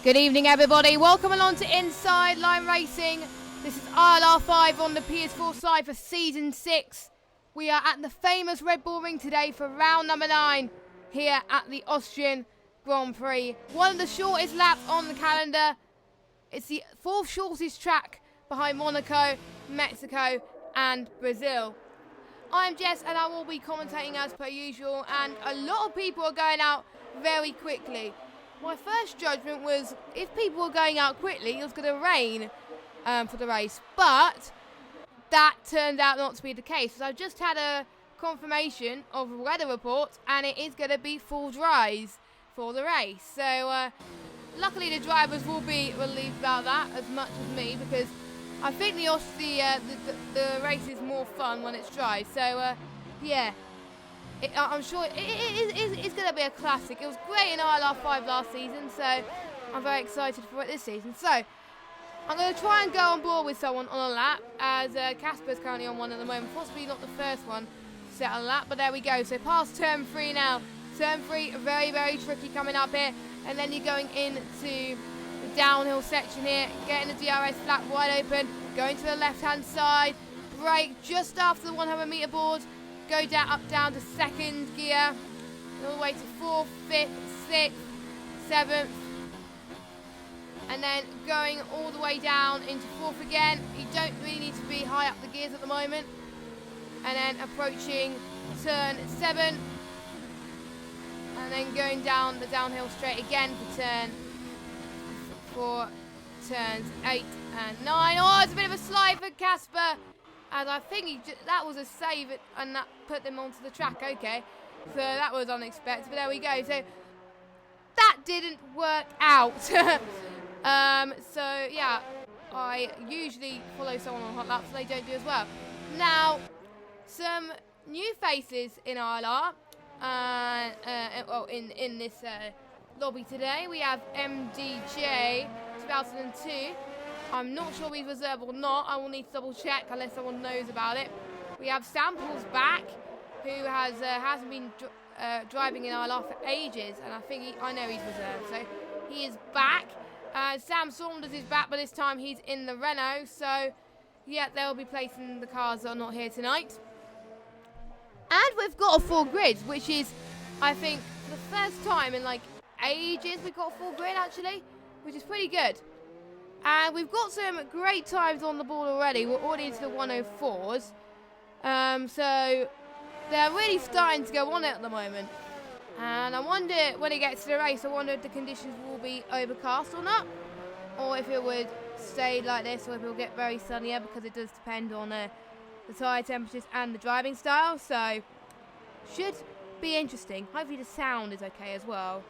Good evening, everybody. Welcome along to Inside Line Racing. This is ILR5 on the PS4 side for Season 6. We are at the famous Red Bull Ring today for round number 9 here at the Austrian Grand Prix. One of the shortest laps on the calendar. It's the 4th shortest track behind Monaco, Mexico and Brazil. I'm Jess and I will be commentating as per usual, and a lot of people are going out very quickly. My first judgment was if people were going out quickly, it was going to rain for the race. But that turned out not to be the case. So I've just had a confirmation of a weather report, and it is going to be full dries for the race. So luckily the drivers will be relieved about that as much as me, because I think the race is more fun when it's dry. So yeah. I'm sure it's going to be a classic. It was great in ILR5 last season, so I'm very excited for it this season. So I'm going to try and go on board with someone on a lap, as Casper's currently on one at the moment. Possibly not the first one to set on a lap, but there we go. So past turn 3 now. Turn 3, very, very tricky coming up here. And then you're going into the downhill section here, getting the DRS flat wide open, going to the left-hand side, brake just after the 100-meter board. Go down to 2nd gear, all the way to 4th, 5th, 6th, 7th, and then going all the way down into 4th again. You don't really need to be high up the gears at the moment. And then approaching turn 7, and then going down the downhill straight again for turns 8 and 9. Oh, it's a bit of a slide for Casper. And I think that was a save and that put them onto the track. Okay, so that was unexpected, but there we go. So that didn't work out. So yeah, I usually follow someone on hot laps, so they don't do as well. Now, some new faces in ILR. In this lobby today, we have MDJ 2002. I'm not sure we've reserved or not. I will need to double check unless someone knows about it. We have Samples back, who hasn't been driving in ILR for ages, and I know he's reserved, so he is back. Sam Saunders is back, but this time he's in the Renault. So yeah, they'll be placing the cars that are not here tonight. And we've got a full grid, which is, I think, for the first time in like ages we've got a full grid actually, which is pretty good. And we've got some great times on the board already. We're already into the 104s. So they're really starting to go on it at the moment. And I wonder, when it gets to the race, I wonder if the conditions will be overcast or not. Or if it would stay like this, or if it will get very sunnier, because it does depend on the tyre temperatures and the driving style. So should be interesting. Hopefully the sound is okay as well,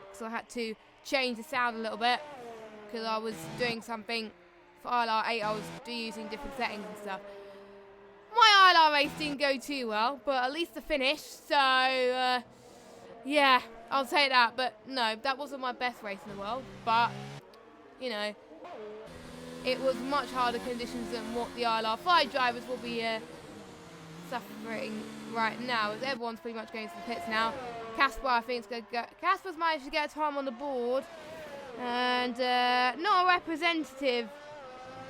because I had to change the sound a little bit, because I was doing something for ILR8, I was using different settings and stuff. My ILR race didn't go too well, but at least the finish, so yeah, I'll take that. But no, that wasn't my best race in the world, but you know, it was much harder conditions than what the ILR5 drivers will be suffering right now, as everyone's pretty much going to the pits now. Casper, I think, is going to go. Casper's managed to get a time on the board. And not a representative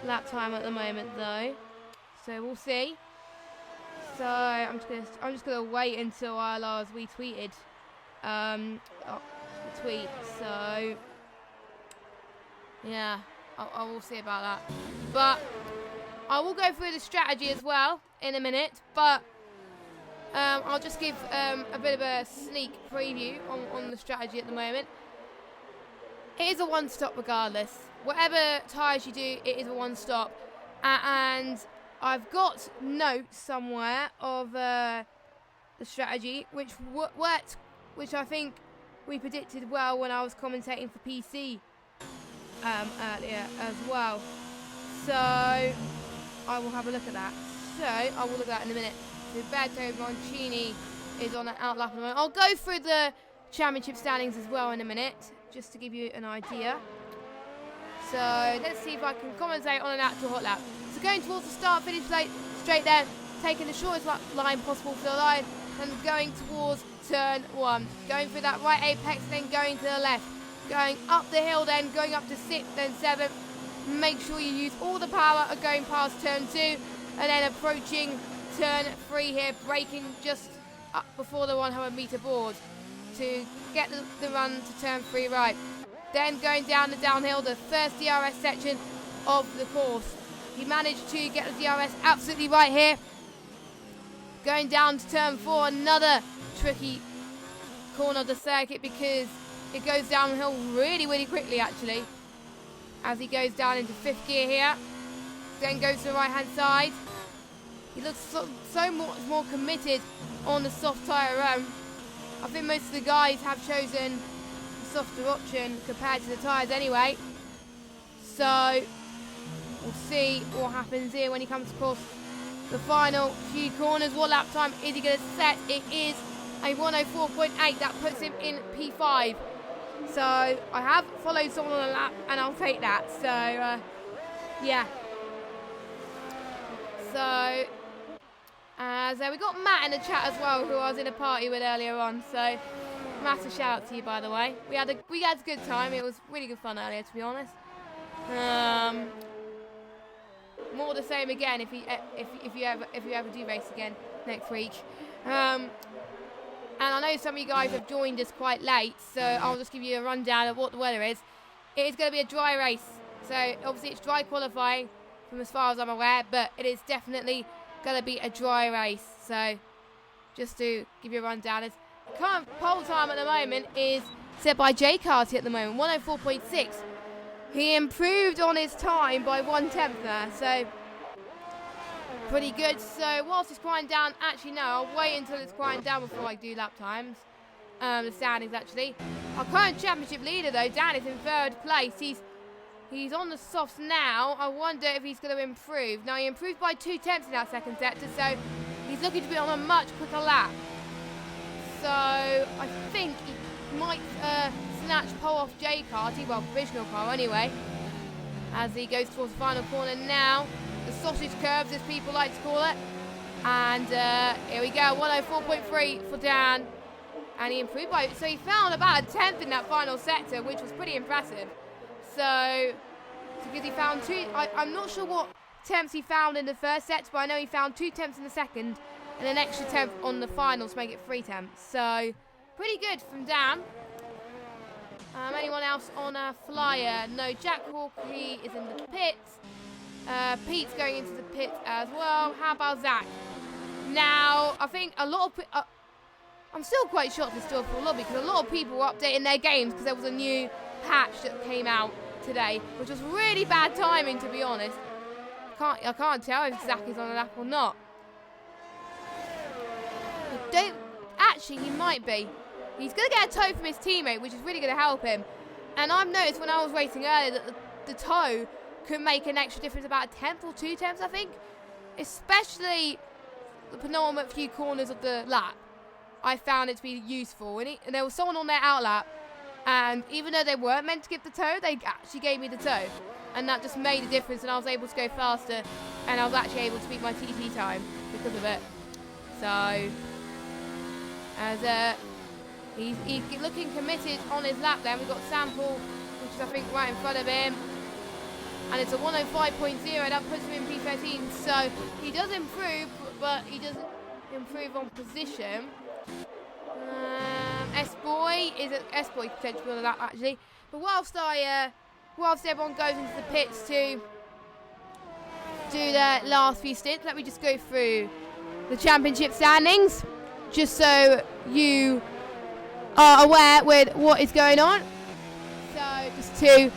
lap time at the moment though, so we'll see. So I'm just gonna wait until ILR's retweeted the tweet. So yeah, I will see about that. But I will go through the strategy as well in a minute. But I'll just give a bit of a sneak preview on the strategy at the moment. It is a one-stop regardless. Whatever tyres you do, it is a one-stop. And I've got notes somewhere of the strategy, which worked, which I think we predicted well when I was commentating for PC earlier as well. So I will have a look at that. So I will look at that in a minute. Roberto Mancini is on an outlap at the moment. I'll go through the championship standings as well in a minute, just to give you an idea. So let's see if I can commentate on an actual hot lap. So going towards the start finish straight there, taking the shortest line possible for the line, and going towards turn 1. Going through that right apex, then going to the left. Going up the hill then, going up to 6th, then 7th. Make sure you use all the power of going past turn 2 and then approaching turn 3 here, braking just up before the 100 meter board to get the run to turn 3 right. Then going down the downhill, the first DRS section of the course. He managed to get the DRS absolutely right here. Going down to turn 4, another tricky corner of the circuit because it goes downhill really, really quickly actually. As he goes down into 5th gear here. Then goes to the right hand side. He looks so much more committed on the soft tyre run. I think most of the guys have chosen the softer option compared to the tyres anyway. So we'll see what happens here when he comes across the final few corners. What lap time is he going to set? It is a 104.8. That puts him in P5. So I have followed someone on a lap and I'll take that. So yeah. So we got Matt in the chat as well, who I was in a party with earlier on. So massive shout out to you, by the way. We had a good time. It was really good fun earlier, to be honest. More the same again if you ever do race again next week. And I know some of you guys have joined us quite late, so I'll just give you a rundown of what the weather is. It is going to be a dry race, so obviously it's dry qualifying from as far as I'm aware, but it is definitely going to be a dry race. So just to give you a rundown, the current pole time at the moment is set by J Carty at the moment, 104.6. He improved on his time by 1/10 there, so pretty good. So whilst it's quieting down, actually no, I'll wait until it's quieting down before I do lap times. The standings actually. Our current championship leader though, Dan, is in 3rd place. He's on the softs now. I wonder if he's going to improve. Now he improved by 2/10 in that second sector, so he's looking to be on a much quicker lap. So I think he might snatch pole off J Carty, well provisional pole anyway, as he goes towards the final corner now. The sausage curves, as people like to call it. And here we go, 104.3 for Dan. And he improved by, so he found about a 10th in that final sector, which was pretty impressive. So because he found I'm not sure what temps he found in the first set, but I know he found 2 temps in the second and an extra 10th on the final to make it 3 temps. So pretty good from Dan. Anyone else on a flyer? No, Jack Hawkey is in the pits. Pete's going into the pit as well. How about Zach? Now, I think a lot of I'm still quite shocked it's still a full lobby because a lot of people were updating their games because there was a new patch that came out today, which was really bad timing, to be honest. I can't tell if Zach is on a lap or not. Actually, he might be. He's going to get a toe from his teammate, which is really going to help him. And I've noticed when I was racing earlier that the toe could make an extra difference, about a 10th or 2 tenths, I think. Especially the penultimate few corners of the lap. I found it to be useful. And there was someone on their outlap, and even though they weren't meant to give the toe, they actually gave me the toe. And that just made a difference, and I was able to go faster, and I was actually able to beat my TT time because of it. So, as he's looking committed on his lap then. We've got Sample, which is I think right in front of him. And it's a 105.0, that puts him in P13. So he does improve, but he doesn't improve on position. S-Boy could potentially be on the lap actually. But whilst everyone goes into the pits to do their last few stints, let me just go through the championship standings, just so you are aware with what is going on. So just to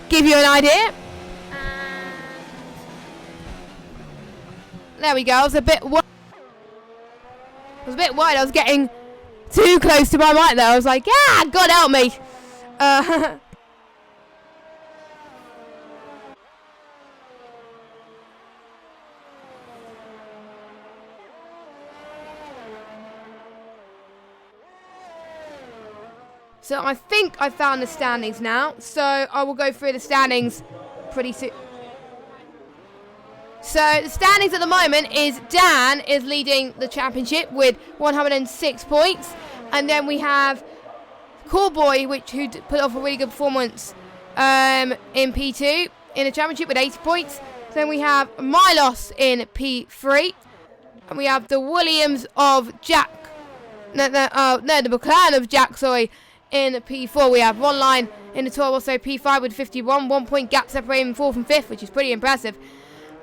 give you an idea. There we go. I was a bit wide. I was getting too close to my mic there. I was like, yeah, God help me. So I think I found the standings now. So I will go through the standings pretty soon. So the standings at the moment is Dan is leading the championship with 106 points. And then we have Callboy, who put off a really good performance in P2 in the championship with 80 points. Then we have Milos in P3. And we have the Williams of Jack. The McLaren of Jack, sorry, in P4. We have Ronline in the tour, also P5 with 51. 1 point gap separating 4th and 5th, which is pretty impressive.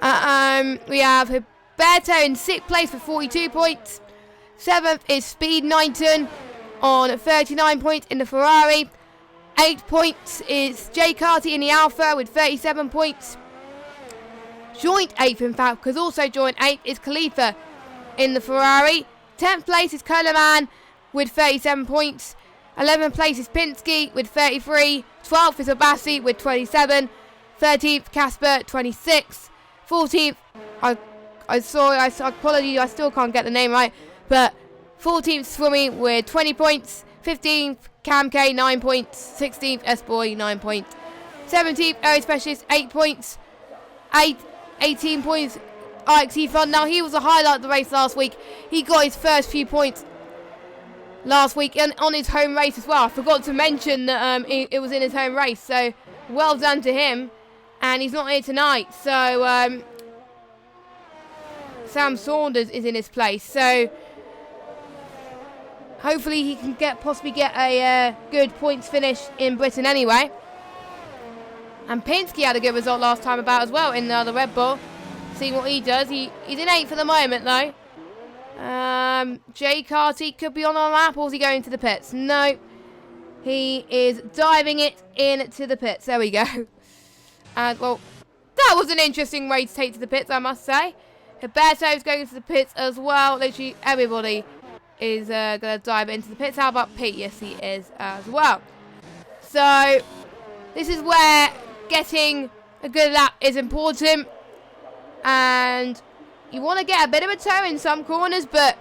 We have Roberto in 6th place with 42 points. 7th is Speed Knighton on 39 points in the Ferrari. 8 points is Jay Carty in the Alpha with 37 points. Joint 8th, in fact, because also joint 8th is Khalifa in the Ferrari. 10th place is Coleman with 37 points. 11th place is Pinsky with 33. 12th is Abassi with 27. 13th, Casper, 26. 14th, apologies, I still can't get the name right, but 14th, Swimmy with 20 points. 15th, Cam K, 9 points. 16th, S-Boy, 9 points. 17th, Air Specialist, 8 points. 18 points, IXE Fun. Now, he was a highlight of the race last week. He got his first few points last week and on his home race as well. I forgot to mention that it was in his home race, so well done to him. And he's not here tonight, so Sam Saunders is in his place. So hopefully he can possibly get a good points finish in Britain anyway. And Pinsky had a good result last time about as well in the other Red Bull. See what he does. He's in 8th for the moment though. Jay Carty could be on our lap, or is he going to the pits? No. He is diving it into the pits. There we go. And, well, that was an interesting way to take to the pits, I must say. Roberto's going to the pits as well. Literally everybody is going to dive into the pits. How about Pete? Yes, he is as well. So, this is where getting a good lap is important. And you want to get a bit of a toe in some corners, but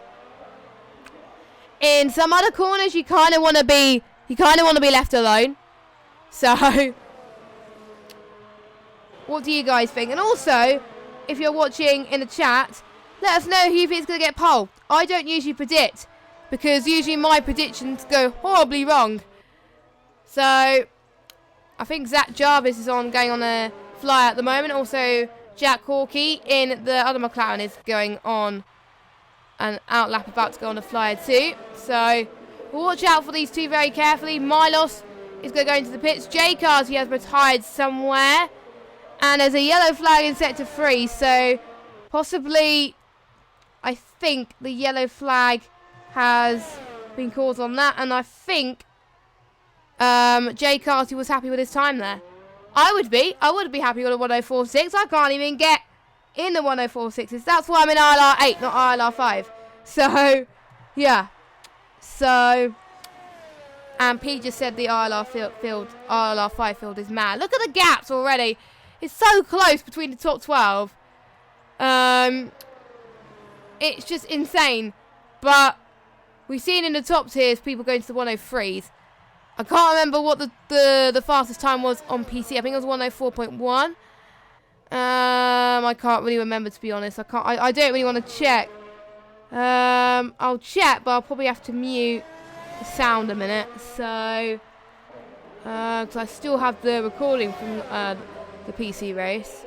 in some other corners you kind of want to be left alone. So what do you guys think? And also, if you're watching in the chat, let us know who you think is going to get pole. I don't usually predict, because usually my predictions go horribly wrong. So I think Zach Jarvis is going on a flyer at the moment. Also, Jack Hawkey in the other McLaren is going on an outlap, about to go on a flyer too. So we'll watch out for these two very carefully. Milos is going to go into the pits. J Cars, he has retired somewhere. And there's a yellow flag in sector 3. So possibly, I think the yellow flag has been called on that. And I think Jay Carty was happy with his time there. I would be happy with a 104.6. I can't even get in the 104.6s. That's why I'm in ILR8, not ILR5. So, yeah. So, and Pete just said the ILR5 field is mad. Look at the gaps already. It's so close between the top 12. It's just insane. But we've seen in the top tiers people going to the 103s. I can't remember what the fastest time was on PC. I think it was 104.1. I can't really remember, to be honest. I don't really want to check. I'll check, but I'll probably have to mute the sound a minute. So, because I still have the recording from the PC race.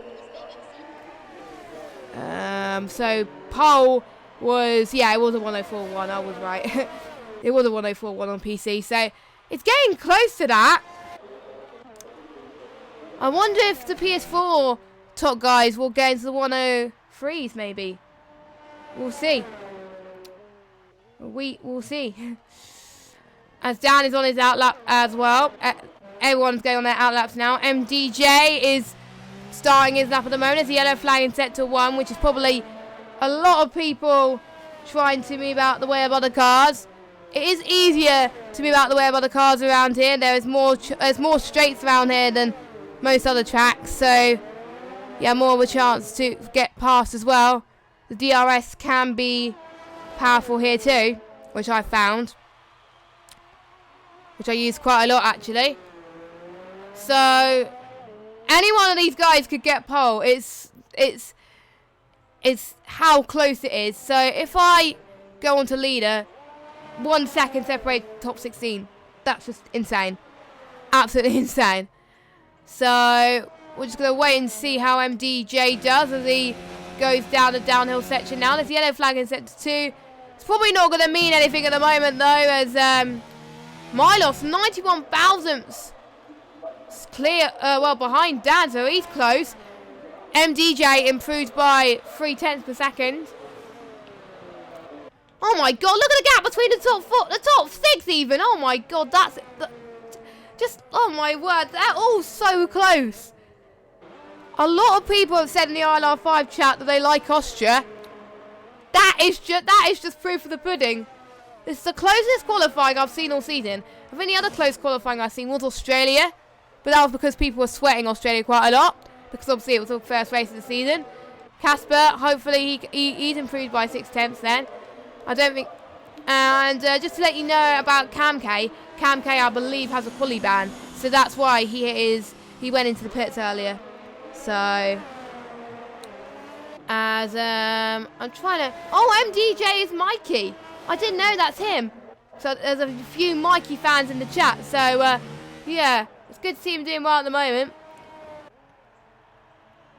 So pole was, yeah, it was a 104.1. I was right. It was a 104.1 on PC. So it's getting close to that. I wonder if the PS4 top guys will get into the 103s, maybe. We'll see. We'll see. As Dan is on his outlap as well. Everyone's going on their outlaps now. MDJ is starting his lap at the moment. It's a yellow flag in sector 1, which is probably a lot of people trying to move out the way of other cars. It is easier to move out the way of other cars around here. There's more straights around here than most other tracks. So, yeah, more of a chance to get past as well. The DRS can be powerful here too, which I found. Which I use quite a lot, actually. So, any one of these guys could get pole. It's how close it is. So, if I go on to leader, 1 second separate top 16. that's just insane. Absolutely insane. So we're just going to wait and see how MDJ does as he goes down the downhill section now. There's yellow flag in sector 2. It's probably not going to mean anything at the moment, though, as Milos, 91 thousandths. It's clear, well, behind Dan, so he's close. MDJ improved by 0.3 per second. Oh my god, look at the gap between the top 6 even. Oh my god, just, oh my word, they're all so close. A lot of people have said in the ILR5 chat that they like Austria. That is just proof of the pudding. This is the closest qualifying I've seen all season. I think the other close qualifying I've seen was Australia, but that was because people were sweating Australia quite a lot, because obviously it was the first race of the season. Casper, hopefully he's improved by 0.6 then. I don't think... And just to let you know about Cam K I believe has a quali ban, so that's why he went into the pits earlier. So, as I'm trying to... Oh, MDJ is Mikey. I didn't know that's him. So there's a few Mikey fans in the chat. So, yeah, it's good to see him doing well at the moment.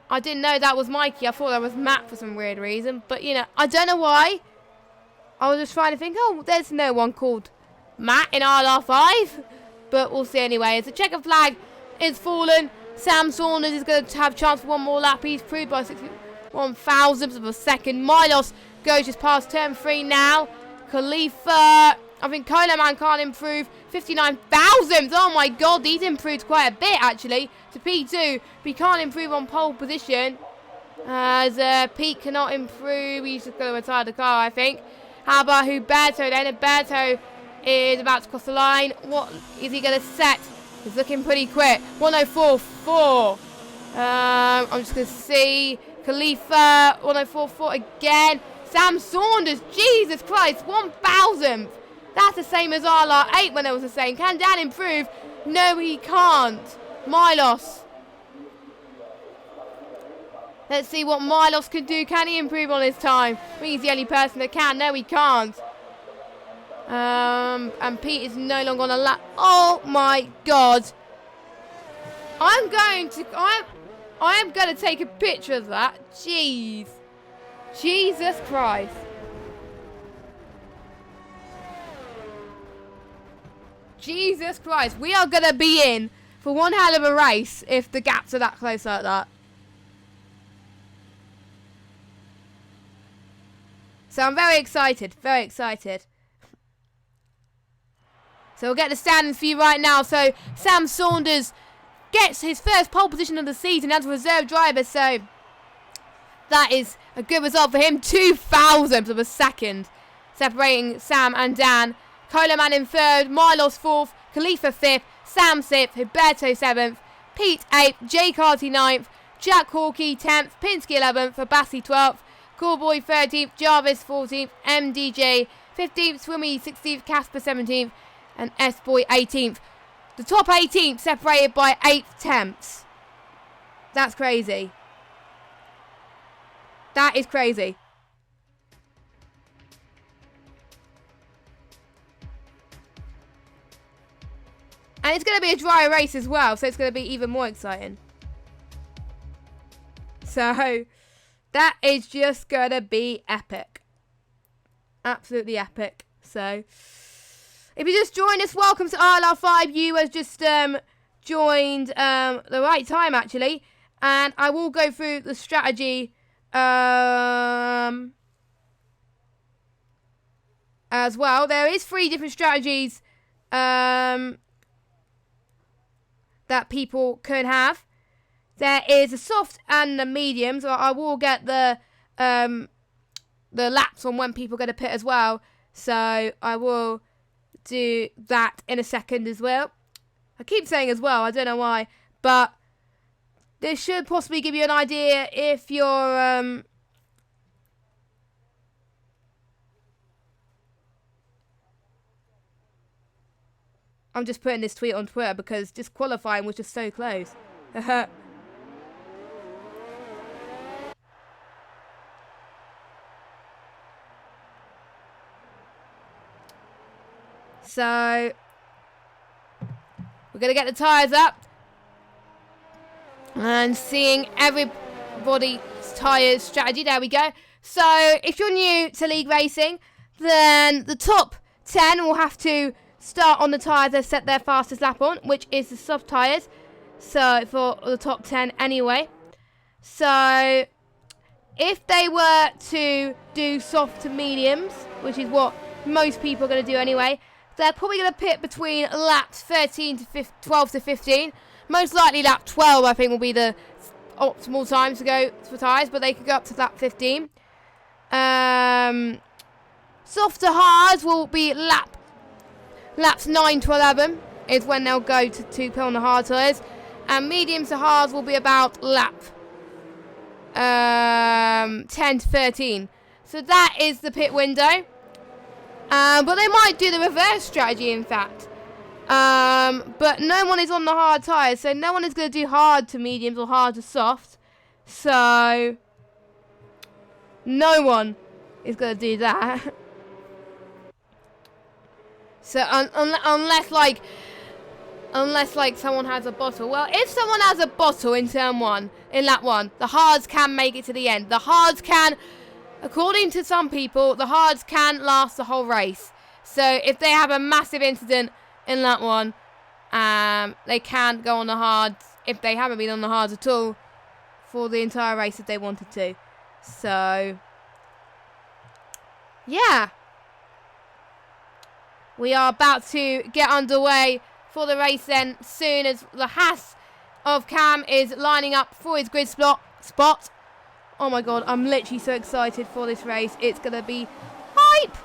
I didn't know that was Mikey. I thought that was Matt for some weird reason. But, you know, I don't know why. I was just trying to think, oh, there's no one called Matt in RR5. But we'll see anyway. As the checker flag is fallen, Sam Saunders is going to have a chance for one more lap. He's proved by 61 thousandths of a second. Milos goes just past turn 3 now. Khalifa, I think Coleman can't improve. 59 thousandths. Oh my god, he's improved quite a bit actually to P2. But he can't improve on pole position. As Pete cannot improve. He's just going to retire the car, I think. How about Huberto then? Huberto is about to cross the line. What is he going to set? He's looking pretty quick. 104.4. I'm just going to see. Khalifa, 104.4 again. Sam Saunders, Jesus Christ, 1,000th. That's the same as RR8 when it was the same. Can Dan improve? No, he can't. Milos. Let's see what Milos can do. Can he improve on his time? I think he's the only person that can. No, he can't. And Pete is no longer on a lap. Oh my god. I am going to take a picture of that. Jeez. Jesus Christ. Jesus Christ. We are going to be in for one hell of a race if the gaps are that close like that. So I'm very excited. Very excited. So we'll get the standings for you right now. So Sam Saunders gets his first pole position of the season as a reserve driver. So that is a good result for him. 2,000ths of a second separating Sam and Dan. Coleman in third, Milos fourth, Khalifa fifth, Sam sixth, Huberto seventh, Pete eighth, Jay Carty ninth, Jack Hawkey 10th, Pinsky 11th, Abassi 12th, Callboy 13th, Jarvis 14th, MDJ 15th, Swimmy 16th, Casper 17th, and S-Boy 18th. The top 18th separated by 8/10. That's crazy. That is crazy. And it's going to be a dry race as well, so it's going to be even more exciting. So, that is just going to be epic. Absolutely epic. So, if you just joined us, welcome to ILR5. You have just joined the right time, actually. And I will go through the strategy as well. There is 3 different strategies that people can have. There is a soft and a medium, so I will get the laps on when people go to pit as well. So I will do that in a second as well. I keep saying as well, I don't know why, but this should possibly give you an idea if you're I'm just putting this tweet on Twitter because disqualifying was just so close. So, going to get the tyres up. And seeing everybody's tyres strategy. There we go. So, if you're new to league racing, then the top 10 will have to start on the tyres they've set their fastest lap on, which is the soft tyres. So, for the top 10 anyway. So, if they were to do soft to mediums, which is what most people are going to do anyway, they're probably going to pit between laps 12 to 15. Most likely lap 12, I think, will be the optimal time to go for tyres, but they could go up to lap 15. Soft to hards will be laps 9 to 11 is when they'll go to pit on the hard tyres. And mediums to hards will be about lap 10 to 13. So that is the pit window. But they might do the reverse strategy, in fact. But no one is on the hard tyres, so no one is going to do hard to mediums or hard to soft. So no one is going to do that. So unless someone has a bottle. Well, if someone has a bottle in turn 1, in lap 1, the hards can make it to the end. The hards can, according to some people, the hards can last the whole race. So if they have a massive incident in lap 1, they can go on the hards if they haven't been on the hards at all for the entire race if they wanted to. So yeah, we are about to get underway for the race then, soon as the Haas of Cam is lining up for his grid spot. Oh my god, I'm literally so excited for this race. It's going to be hype.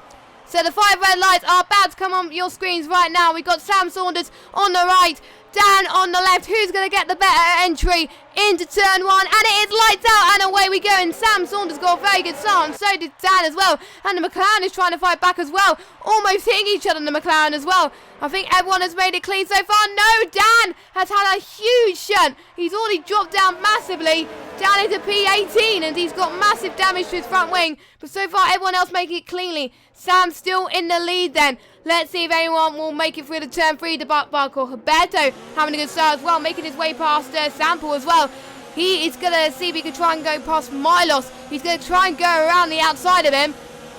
So the 5 red lights are about to come on your screens right now. We've got Sam Saunders on the right, Dan on the left. Who's going to get the better entry into turn 1? And it is lights out and away we go. And Sam Saunders got a very good start, and so did Dan as well. And the McLaren is trying to fight back as well. Almost hitting each other in the McLaren as well. I think everyone has made it clean so far. No, Dan has had a huge shunt. He's already dropped down massively. Down into P18 and he's got massive damage to his front wing. But so far everyone else making it cleanly. Sam's still in the lead then. Let's see if anyone will make it through the turn 3. The Barco Roberto having a good start as well. Making his way past Sample as well. He is going to see if he can try and go past Milos. He's going to try and go around the outside of him.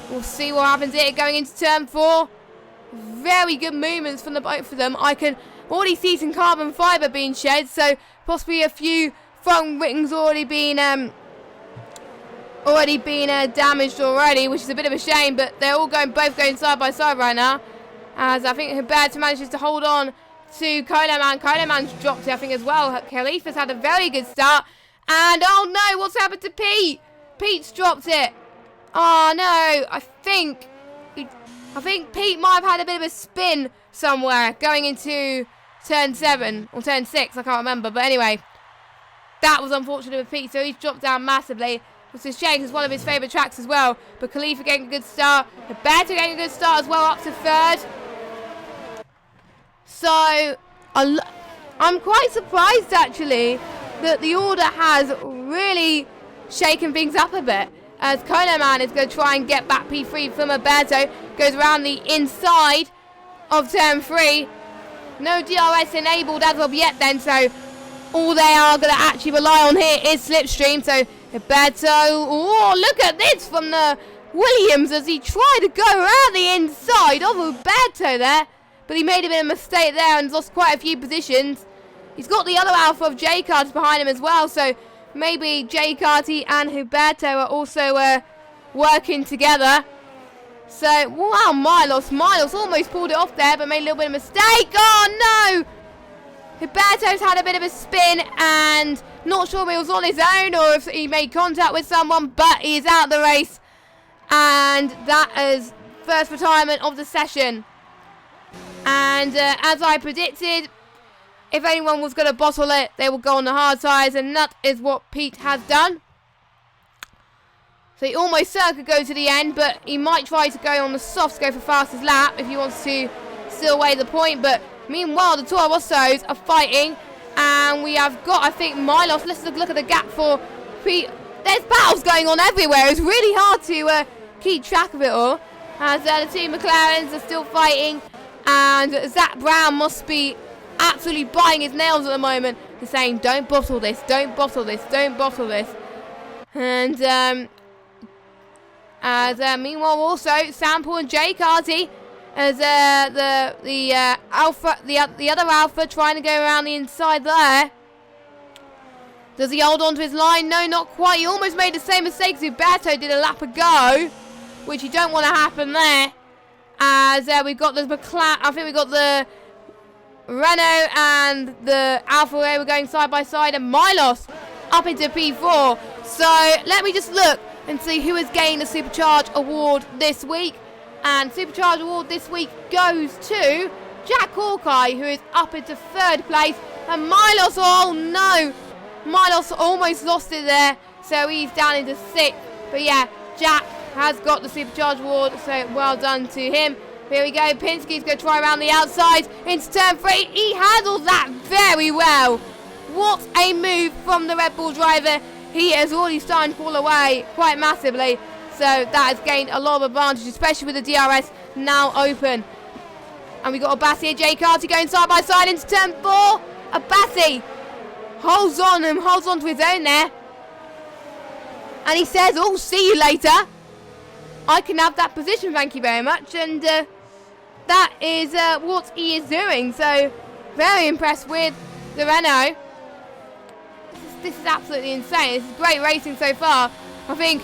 We'll see what happens here going into turn 4. Very good movements from the both of them. I can already see some carbon fibre being shed. So possibly a few front wings already been damaged already, which is a bit of a shame. But they're all both going side by side right now, as I think Huberto manages to hold on to Coleman. Coleman's dropped it, I think, as well. Khalifa's had a very good start, and oh no, what's happened to Pete? Pete's dropped it. Oh no, I think Pete might have had a bit of a spin somewhere going into turn 7 or turn 6. I can't remember, but anyway. That was unfortunate with Pete, so he's dropped down massively. Which is a shame, it's one of his favourite tracks as well. But Khalifa getting a good start. Roberto getting a good start as well, up to 3rd. So, I'm quite surprised actually that the order has really shaken things up a bit. As Coleman is going to try and get back P3 from Roberto. Goes around the inside of turn 3. No DRS enabled as of yet then, so all they are going to actually rely on here is slipstream. So Roberto, oh look at this from the Williams as he tried to go around the inside of Roberto there. But he made a bit of a mistake there and lost quite a few positions. He's got the other alpha of J-Carty behind him as well. So maybe J-Carty and Roberto are also working together. So, wow, Milos almost pulled it off there, but made a little bit of a mistake. Oh, no! Roberto's had a bit of a spin, and not sure if he was on his own or if he made contact with someone, but he's out of the race. And that is first retirement of the session. And as I predicted, if anyone was going to bottle it, they will go on the hard tyres, and that is what Pete has done. So he almost could go to the end, but he might try to go on the softs, go for fastest lap if he wants to steal away the point. But meanwhile, the Toro Rossos are fighting, and we have got, I think, Milos. Let's look at the gap for Pete. There's battles going on everywhere. It's really hard to keep track of it all. As the two McLarens are still fighting, and Zach Brown must be absolutely biting his nails at the moment. They're saying, don't bottle this, don't bottle this, don't bottle this. And meanwhile also Sample and Jay Carty as the other Alpha trying to go around the inside there. Does he hold on to his line? No, not quite. He almost made the same mistake as Uberto did a lap ago, which you don't want to happen there. As we've got the McLaren, I think we've got the Renault and the Alfa Romeo going side by side, and Milos up into P4. So let me just look and see who has gained the Supercharge Award this week. And Supercharge Award this week goes to Jack Hawkeye, who is up into 3rd place. And Milos, oh no, Milos almost lost it there, so he's down into 6th. But yeah, Jack has got the Supercharge Award, so well done to him. Here we go, Pinsky's going to try around the outside into turn 3. He handled that very well. What a move from the Red Bull driver. He is already starting to pull away quite massively. So that has gained a lot of advantage, especially with the DRS now open. And we got Abassi and Jay Carty going side by side into turn 4. Abassi holds on and holds on to his own there. And he says, oh, see you later. I can have that position, thank you very much. And that is what he is doing. So very impressed with the Renault. This is absolutely insane. This is great racing so far. I think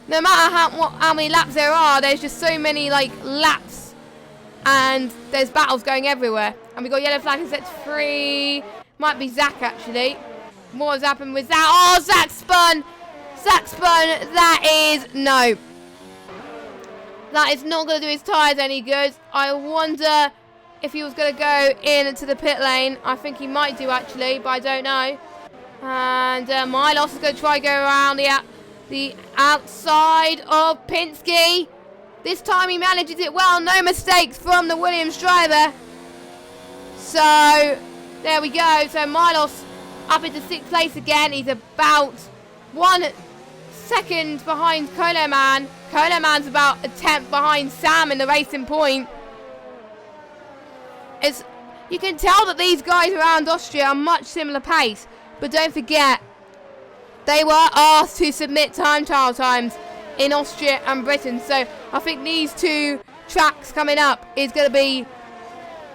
no matter how many laps there are, there's just so many laps, and there's battles going everywhere. And we got yellow flag in set 3. Might be Zach actually. What has happened with Zach? Oh, Zach spun. Zach spun. That is no. That is not going to do his tyres any good. I wonder if he was going to go into the pit lane. I think he might do actually, but I don't know. And Milos is going to try to go around the outside of Pinsky. This time he manages it well. No mistakes from the Williams driver. So there we go. So Milos up into 6th place again. He's about 1 second behind Coloman. Coloman's about a 10th behind Sam in the racing point. You can tell that these guys around Austria are much similar pace. But don't forget, they were asked to submit time trial times in Austria and Britain. So I think these 2 tracks coming up is going to be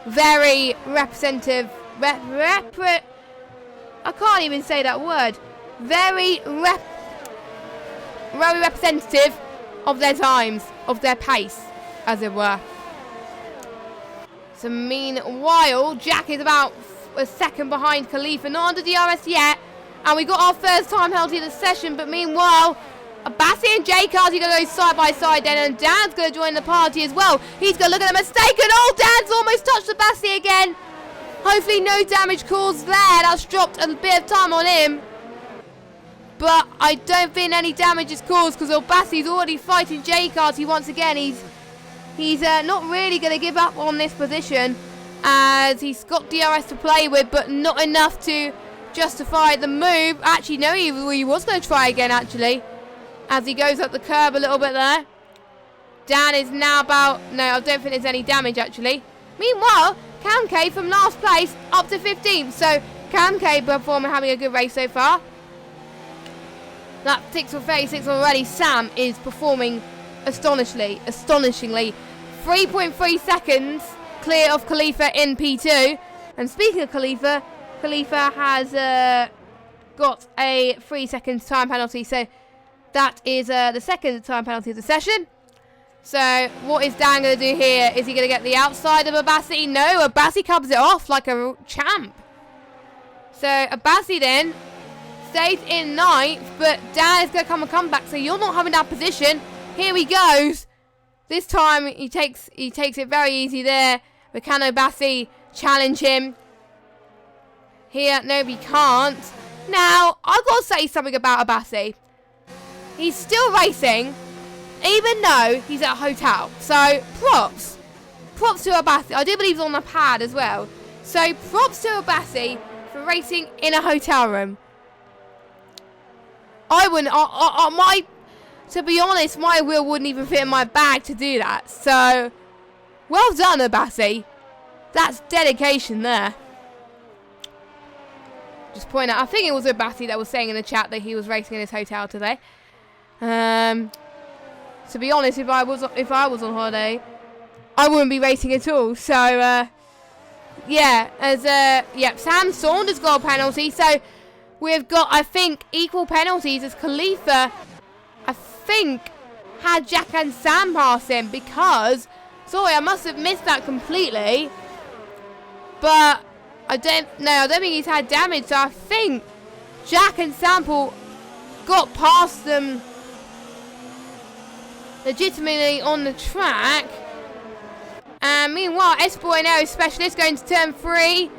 very representative. I can't even say that word. Very representative of their times, of their pace, as it were. So meanwhile, Jack is about a second behind Khalifa, not under DRS yet, and we got our first time penalty of the session. But meanwhile, Abassi and Jay Carty going to go side by side then, and Dan's going to join the party as well. He's going to look at a mistake, and oh, Dan's almost touched Abassi again. Hopefully no damage caused there. That's dropped a bit of time on him, but I don't think any damage is caused because Abassi's already fighting Jay Carty once again. He's not really going to give up on this position, as he's got DRS to play with, but not enough to justify the move. Actually, no, he was going to try again, actually, as he goes up the curb a little bit there. Dan is now about... No, I don't think there's any damage, actually. Meanwhile, Cam K from last place up to 15th. So, Cam K performing, having a good race so far. That 6 for 36 already. Sam is performing astonishingly. 3.3 seconds clear of Khalifa in P2. And speaking of Khalifa has got a 3 seconds time penalty. So that is the second time penalty of the session. So what is Dan going to do here? Is he going to get the outside of Abassi? No, Abassi covers it off like a champ. So Abassi then stays in 9th, but Dan is going to come back. So you're not having that position. Here he goes. This time he takes it very easy there. But can Abassi challenge him? Here, no, he can't. Now, I've got to say something about Abassi. He's still racing, even though he's at a hotel. So, props to Abassi. I do believe he's on the pad as well. So, props to Abassi for racing in a hotel room. I wouldn't, to be honest, my wheel wouldn't even fit in my bag to do that. So, well done, Abassi. That's dedication there. Just point out, I think it was Abassi that was saying in the chat that he was racing in his hotel today. To be honest, if I was on holiday, I wouldn't be racing at all. So yeah, Sam Saunders got a penalty. So we've got, I think, equal penalties as Khalifa, I think, had Jack and Sam pass him because, sorry, I must have missed that completely. But I don't think he's had damage. So I think Jack and Sample got past them legitimately on the track. And meanwhile, S-Boy and Aero Specialist going to turn 3.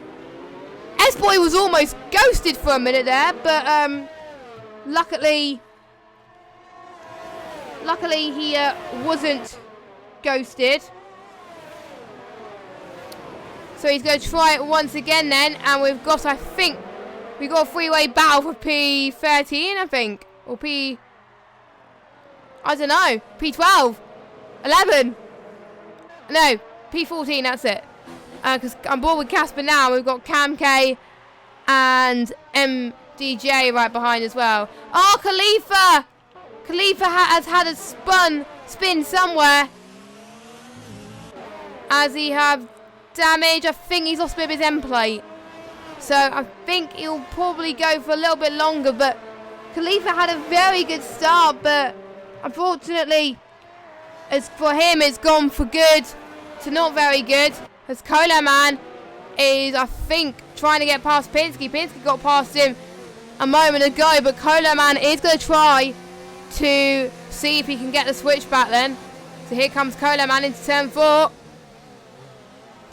S-Boy was almost ghosted for a minute there, but luckily he wasn't ghosted. So he's going to try it once again then, and we've got, I think, we've got a three-way battle for P13, I think, or I don't know, P12, 11, no, P14, that's it. Because I'm bored with Casper now. We've got Cam K and MDJ right behind as well. Oh, Khalifa! Khalifa has had a spin somewhere. As he have damage. I think he's lost a bit of his end plate. So I think he'll probably go for a little bit longer. But Khalifa had a very good start. But unfortunately, as for him, it's gone for good to not very good. As Cola Man is, I think, trying to get past Pinsky. Pinsky got past him a moment ago, but Cola Man is going to try to see if he can get the switch back then. So here comes Cola Man into turn 4.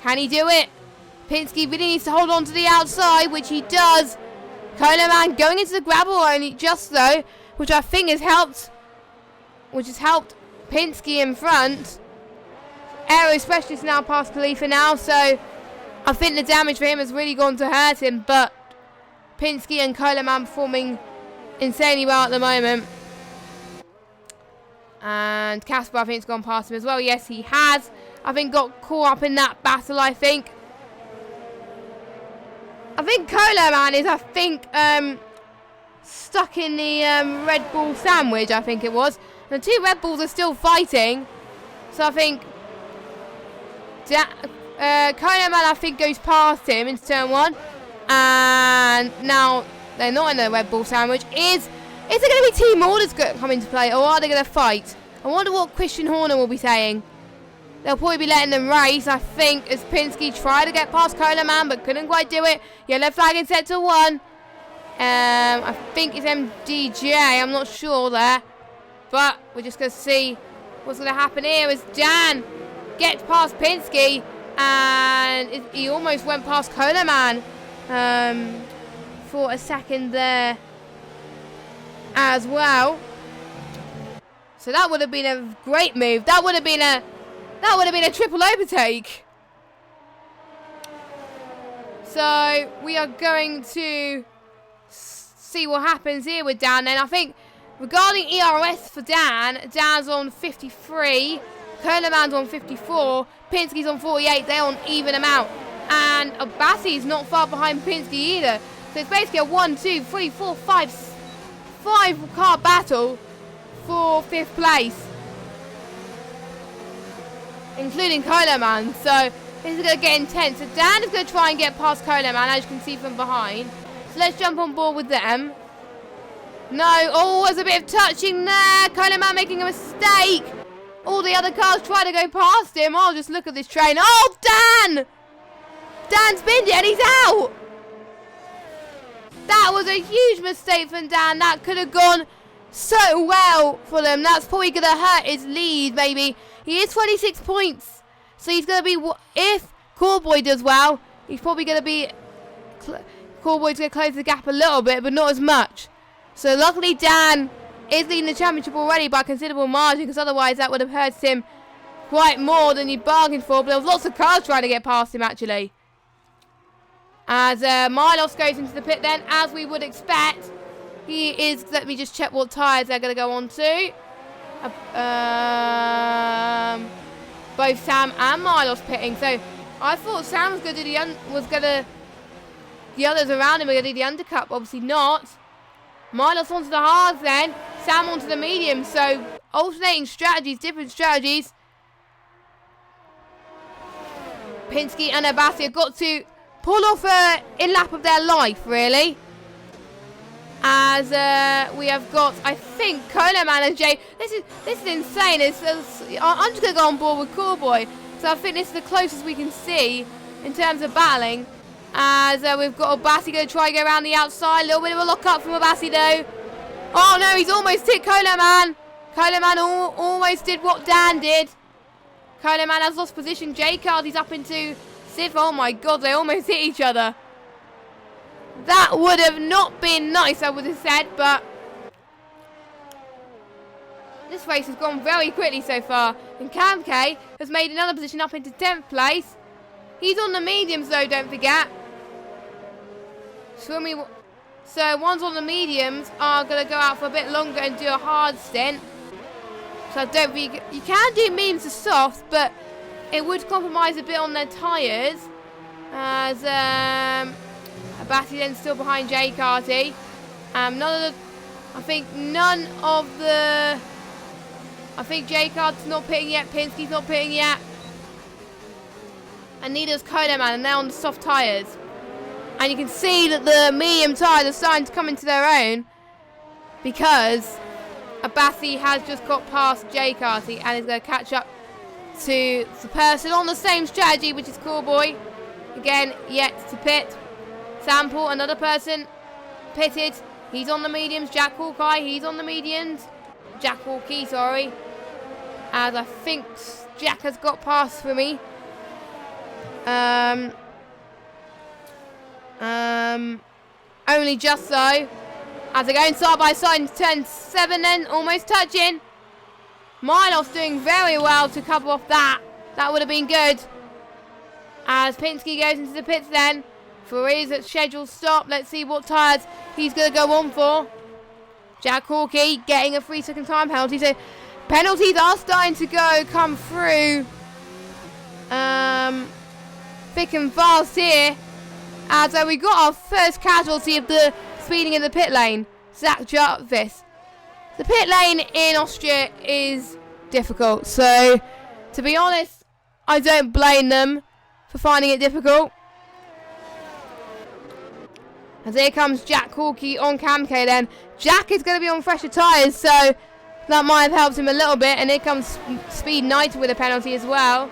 Can he do it? Pinsky really needs to hold on to the outside, which he does. Cola Man going into the gravel only just though, which I think has helped Pinsky in front. Aero Specialist now past Khalifa now, so I think the damage for him has really gone to hurt him, but Pinsky and Cola Man performing insanely well at the moment. And Casper, I think, has gone past him as well. Yes, he has. I think got caught up in that battle, I think. Cola Man is, stuck in the Red Bull sandwich, I think it was. And the two Red Bulls are still fighting. So I think Cola Man, I think, goes past him into turn 1. And now they're not in the Red Bull sandwich. Is there going to be team orders come into play, or are they going to fight? I wonder what Christian Horner will be saying. They'll probably be letting them race, I think, as Pinsky tried to get past Cola Man, but couldn't quite do it. Yellow flag in sector 1. I think it's MDJ, I'm not sure there. But we're just going to see what's going to happen here as Dan gets past Pinsky, and he almost went past Cola Man for a second there as well. So that would have been a great move. That would have been a triple overtake. So we are going to see what happens here with Dan. And I think regarding ERS for Dan, Dan's on 53, Cola Man's on 54, Pinsky's on 48. They're on even amount, and Abassi's not far behind Pinsky either. So it's basically a 1, 2, 3, 4, 5 car battle for 5th place, including Cola Man. So this is going to get intense. So Dan is going to try and get past Cola Man, as you can see from behind. So let's jump on board with them. No, oh, there's a bit of touching there. Cola Man making a mistake. All the other cars try to go past him. Oh, just look at this train. Oh, Dan! Dan's binned it and he's out. That was a huge mistake from Dan. That could have gone so well for them. That's probably going to hurt his lead, maybe. He is 26 points. So he's going to be, if Callboy does well, he's probably going to be, Callboy's going to close the gap a little bit, but not as much. So luckily Dan is leading the championship already by a considerable margin, because otherwise that would have hurt him quite more than he bargained for. But there was lots of cars trying to get past him, actually. As Milos goes into the pit then, as we would expect. He is, let me just check what tyres they're going to go on to. Both Sam and Milos pitting. So I thought Sam was going to the others around him are going to do the undercut, but obviously not. Milos onto the hards then. Sam onto the medium. So alternating strategies, different strategies. Pinsky and Abassi have got to pull off a in-lap of their life, really. As we have got, I think, Coleman and Jay. This is insane. I'm just going to go on board with Cowboy. So I think this is the closest we can see in terms of battling. As we've got Abassi going to try and go around the outside. A little bit of a lock-up from Abassi, though. Oh, no, he's almost hit Coleman. Coleman almost did what Dan did. Coleman has lost position. J-Card, he's up into Sif. Oh, my God, they almost hit each other. That would have not been nice, I would have said, but this race has gone very quickly so far. And Kamke has made another position up into 10th place. He's on the mediums, though, don't forget. So ones on the mediums are going to go out for a bit longer and do a hard stint. So I don't think you can do mediums to soft, but it would compromise a bit on their tyres. As Abassi then still behind Jay Carty. I think Jay Carty's not pitting yet. Pinsky's not pitting yet. And neither's Coleman, and they're on the soft tyres. And you can see that the medium tyres are starting to come into their own because Abassi has just got past Jay Carty and is going to catch up to the person on the same strategy, which is Cowboy. Again, yet to pit. Sample, another person pitted. He's on the mediums. Jack Hawkeye, he's on the mediums. Jack Hawkeye, sorry. As I think Jack has got past for me. Only just so. As they're going side by side into turn 7 then, almost touching. Milos doing very well to cover off that. That would have been good. As Pinsky goes into the pits then. For his scheduled stop. Let's see what tyres he's going to go on for. Jack Hawkey getting a 3-second time penalty. So penalties are starting to come through thick and fast here. As we got our first casualty of the speeding in the pit lane. Zach Jarvis. The pit lane in Austria is difficult. So to be honest, I don't blame them for finding it difficult. As here comes Jack Hawkey on Kamke then. Jack is going to be on fresher tyres, so that might have helped him a little bit. And here comes Speed 90 with a penalty as well.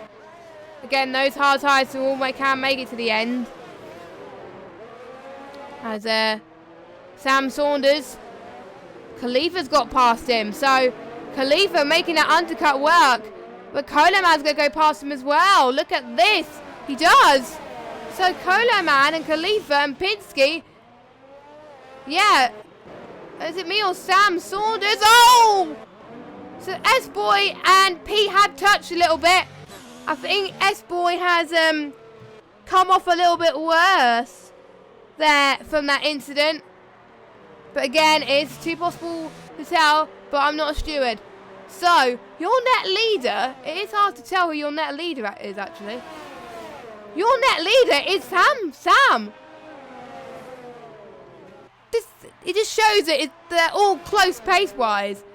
Again, those hard tyres can make it to the end. As Sam Saunders, Khalifa's got past him. So Khalifa making that undercut work. But Coleman's going to go past him as well. Look at this. He does. So Coleman and Khalifa and Pinsky. Yeah. Is it me or Sam Saunders? Oh! So S-Boy and P had touched a little bit. I think S-Boy has come off a little bit worse there from that incident. But again, it's too possible to tell, but I'm not a steward. So, your net leader, it is hard to tell who your net leader is actually. Your net leader is Sam. It just shows that they're all close pace-wise.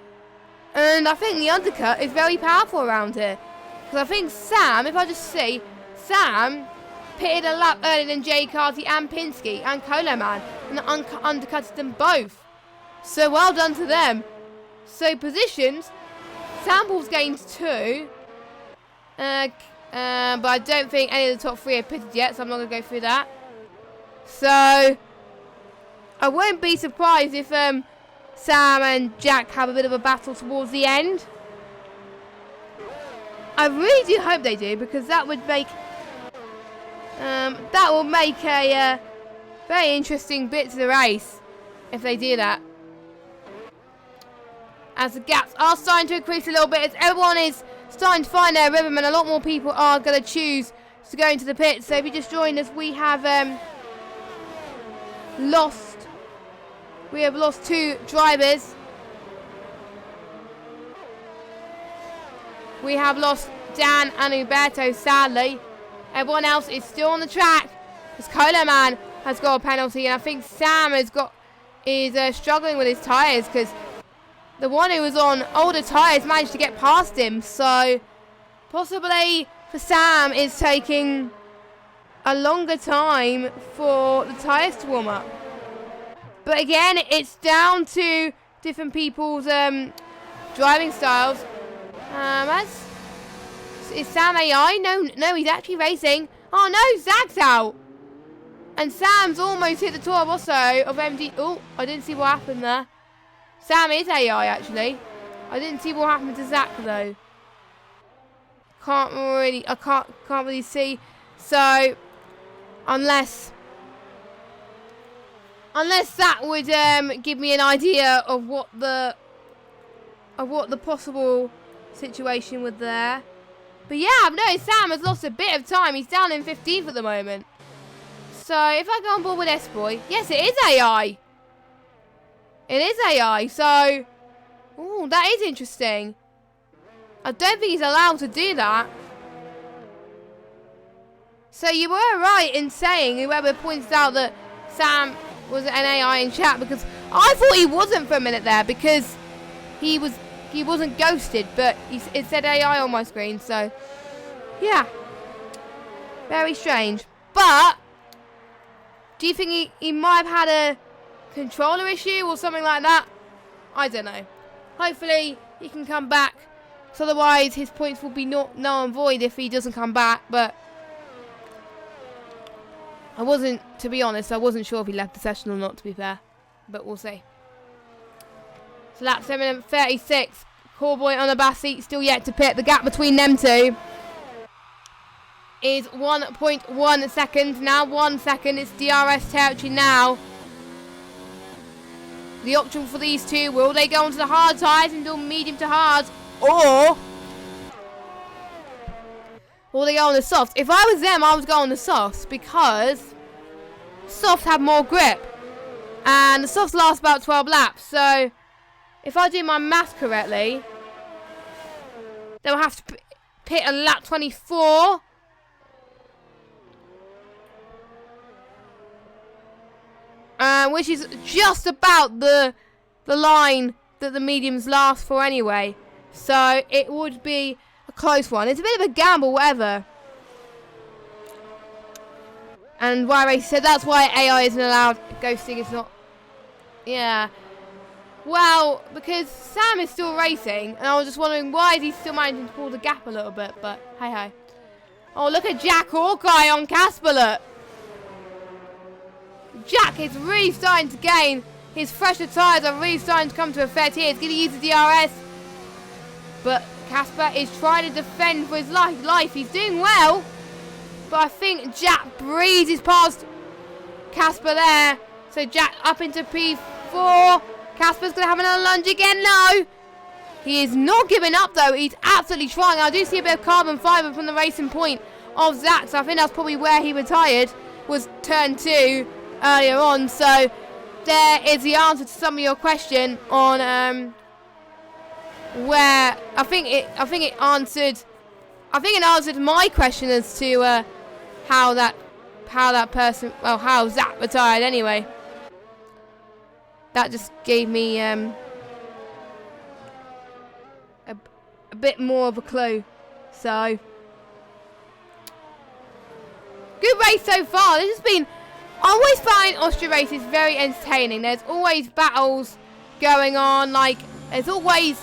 And I think the undercut is very powerful around here. Because I think Sam, if I just see, Sam pitted a lap earlier than Jay Carty and Pinsky and Coleman. And undercutted them both. So well done to them. So positions, Samples gained 2. But I don't think any of the top 3 have pitted yet, so I'm not going to go through that. So I won't be surprised if Sam and Jack have a bit of a battle towards the end. I really do hope they do, because that would make a very interesting bit to the race if they do that. As the gaps are starting to increase a little bit, as everyone is starting to find their rhythm, and a lot more people are going to choose to go into the pits. So if you just joined us, we have lost 2 drivers. We have lost Dan and Uberto, sadly. Everyone else is still on the track. As Coleman has got a penalty, and I think Sam is struggling with his tyres because the one who was on older tyres managed to get past him. So possibly for Sam it's taking a longer time for the tyres to warm up. But again, it's down to different people's driving styles. Is Sam AI? No, he's actually racing. Oh no, Zach's out. And Sam's almost hit the Toro Rosso of MD. Oh, I didn't see what happened there. Sam is AI actually. I didn't see what happened to Zach though. I can't really see. So unless that would give me an idea of what the possible situation was there. But yeah, I've noticed Sam has lost a bit of time. He's down in 15th at the moment. So if I go on board with S-Boy, yes, it is AI. It is AI. So, ooh, that is interesting. I don't think he's allowed to do that. So you were right in saying, whoever points out that Sam was an AI in chat, because I thought he wasn't for a minute there, because he wasn't ghosted, but it said AI on my screen. So yeah, very strange. But do you think he might have had a controller issue or something like that? I don't know. Hopefully he can come back, so otherwise his points will be null and void if he doesn't come back. But to be honest, I wasn't sure if he left the session or not, to be fair. But we'll see. So lap 7:36. Cowboy on the back seat, still yet to pit. The gap between them two is 1.1 seconds. Now 1 second. It's DRS territory now. The option for these two, will they go onto the hard tyres and do medium to hard, or will they go on the softs? If I was them, I would go on the softs, because softs have more grip and the softs last about 12 laps. So if I do my math correctly, they'll have to pit a lap 24. Which is just about the line that the mediums last for anyway. So it would be a close one. It's a bit of a gamble, whatever. And Y-Race said that's why AI isn't allowed. Ghosting is not. Yeah. Well, because Sam is still racing, and I was just wondering why is he still managing to pull the gap a little bit, but hey ho. Oh, look at Jack Hawkeye on Casper, look. Jack is really starting to gain. His fresher tyres are really starting to come to effect here. He's going to use the DRS. But Casper is trying to defend for his life. He's doing well. But I think Jack breezes past Casper there. So Jack up into P4. Casper's going to have another lunge again. No. He is not giving up though. He's absolutely trying. I do see a bit of carbon fibre from the racing point of Zach. So I think that's probably where he retired. Was turn 2 earlier on. So there is the answer to some of your question on where I think it answered my question as to how Zach retired anyway. That just gave me a bit more of a clue. So good race so far. This has been, I always find Austria races very entertaining. There's always battles going on, like there's always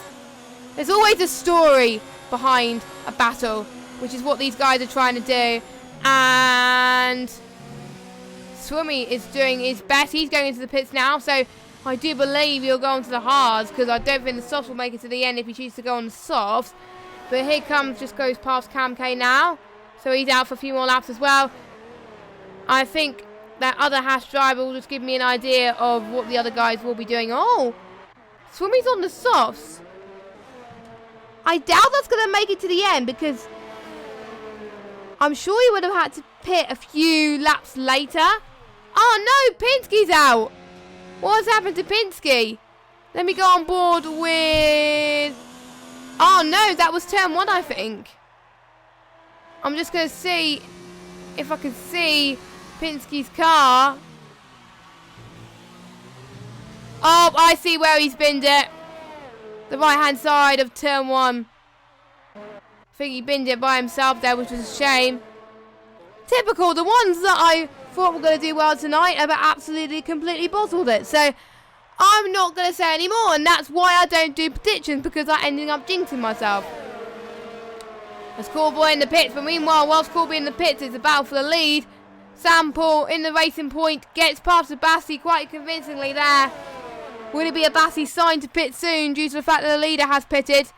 a story behind a battle, which is what these guys are trying to do. And Swimmy is doing his best. He's going into the pits now, so I do believe he'll go on to the hards, because I don't think the softs will make it to the end if he chooses to go on the softs. But here comes, just goes past Cam K now, so he's out for a few more laps as well. I think that other Haas driver will just give me an idea of what the other guys will be doing. Oh, Swimmy's on the softs. I doubt that's going to make it to the end, because I'm sure he would have had to pit a few laps later. Oh no, Pinsky's out. What's happened to Pinsky? Let me go on board with... Oh no, that was turn 1, I think. I'm just going to see if I can see Pinsky's car. Oh, I see where he's binned it. The right-hand side of turn 1. I think he binned it by himself there, which was a shame. Typical. The ones that I thought were going to do well tonight have absolutely, completely bottled it. So, I'm not going to say any more, and that's why I don't do predictions, because I'm ending up jinxing myself. There's Callboy in the pits, but meanwhile, whilst Callboy in the pits, it's a battle for the lead. Sample in the racing point, gets past Abassi quite convincingly there. Will it be Abassi signed to pit soon due to the fact that the leader has pitted?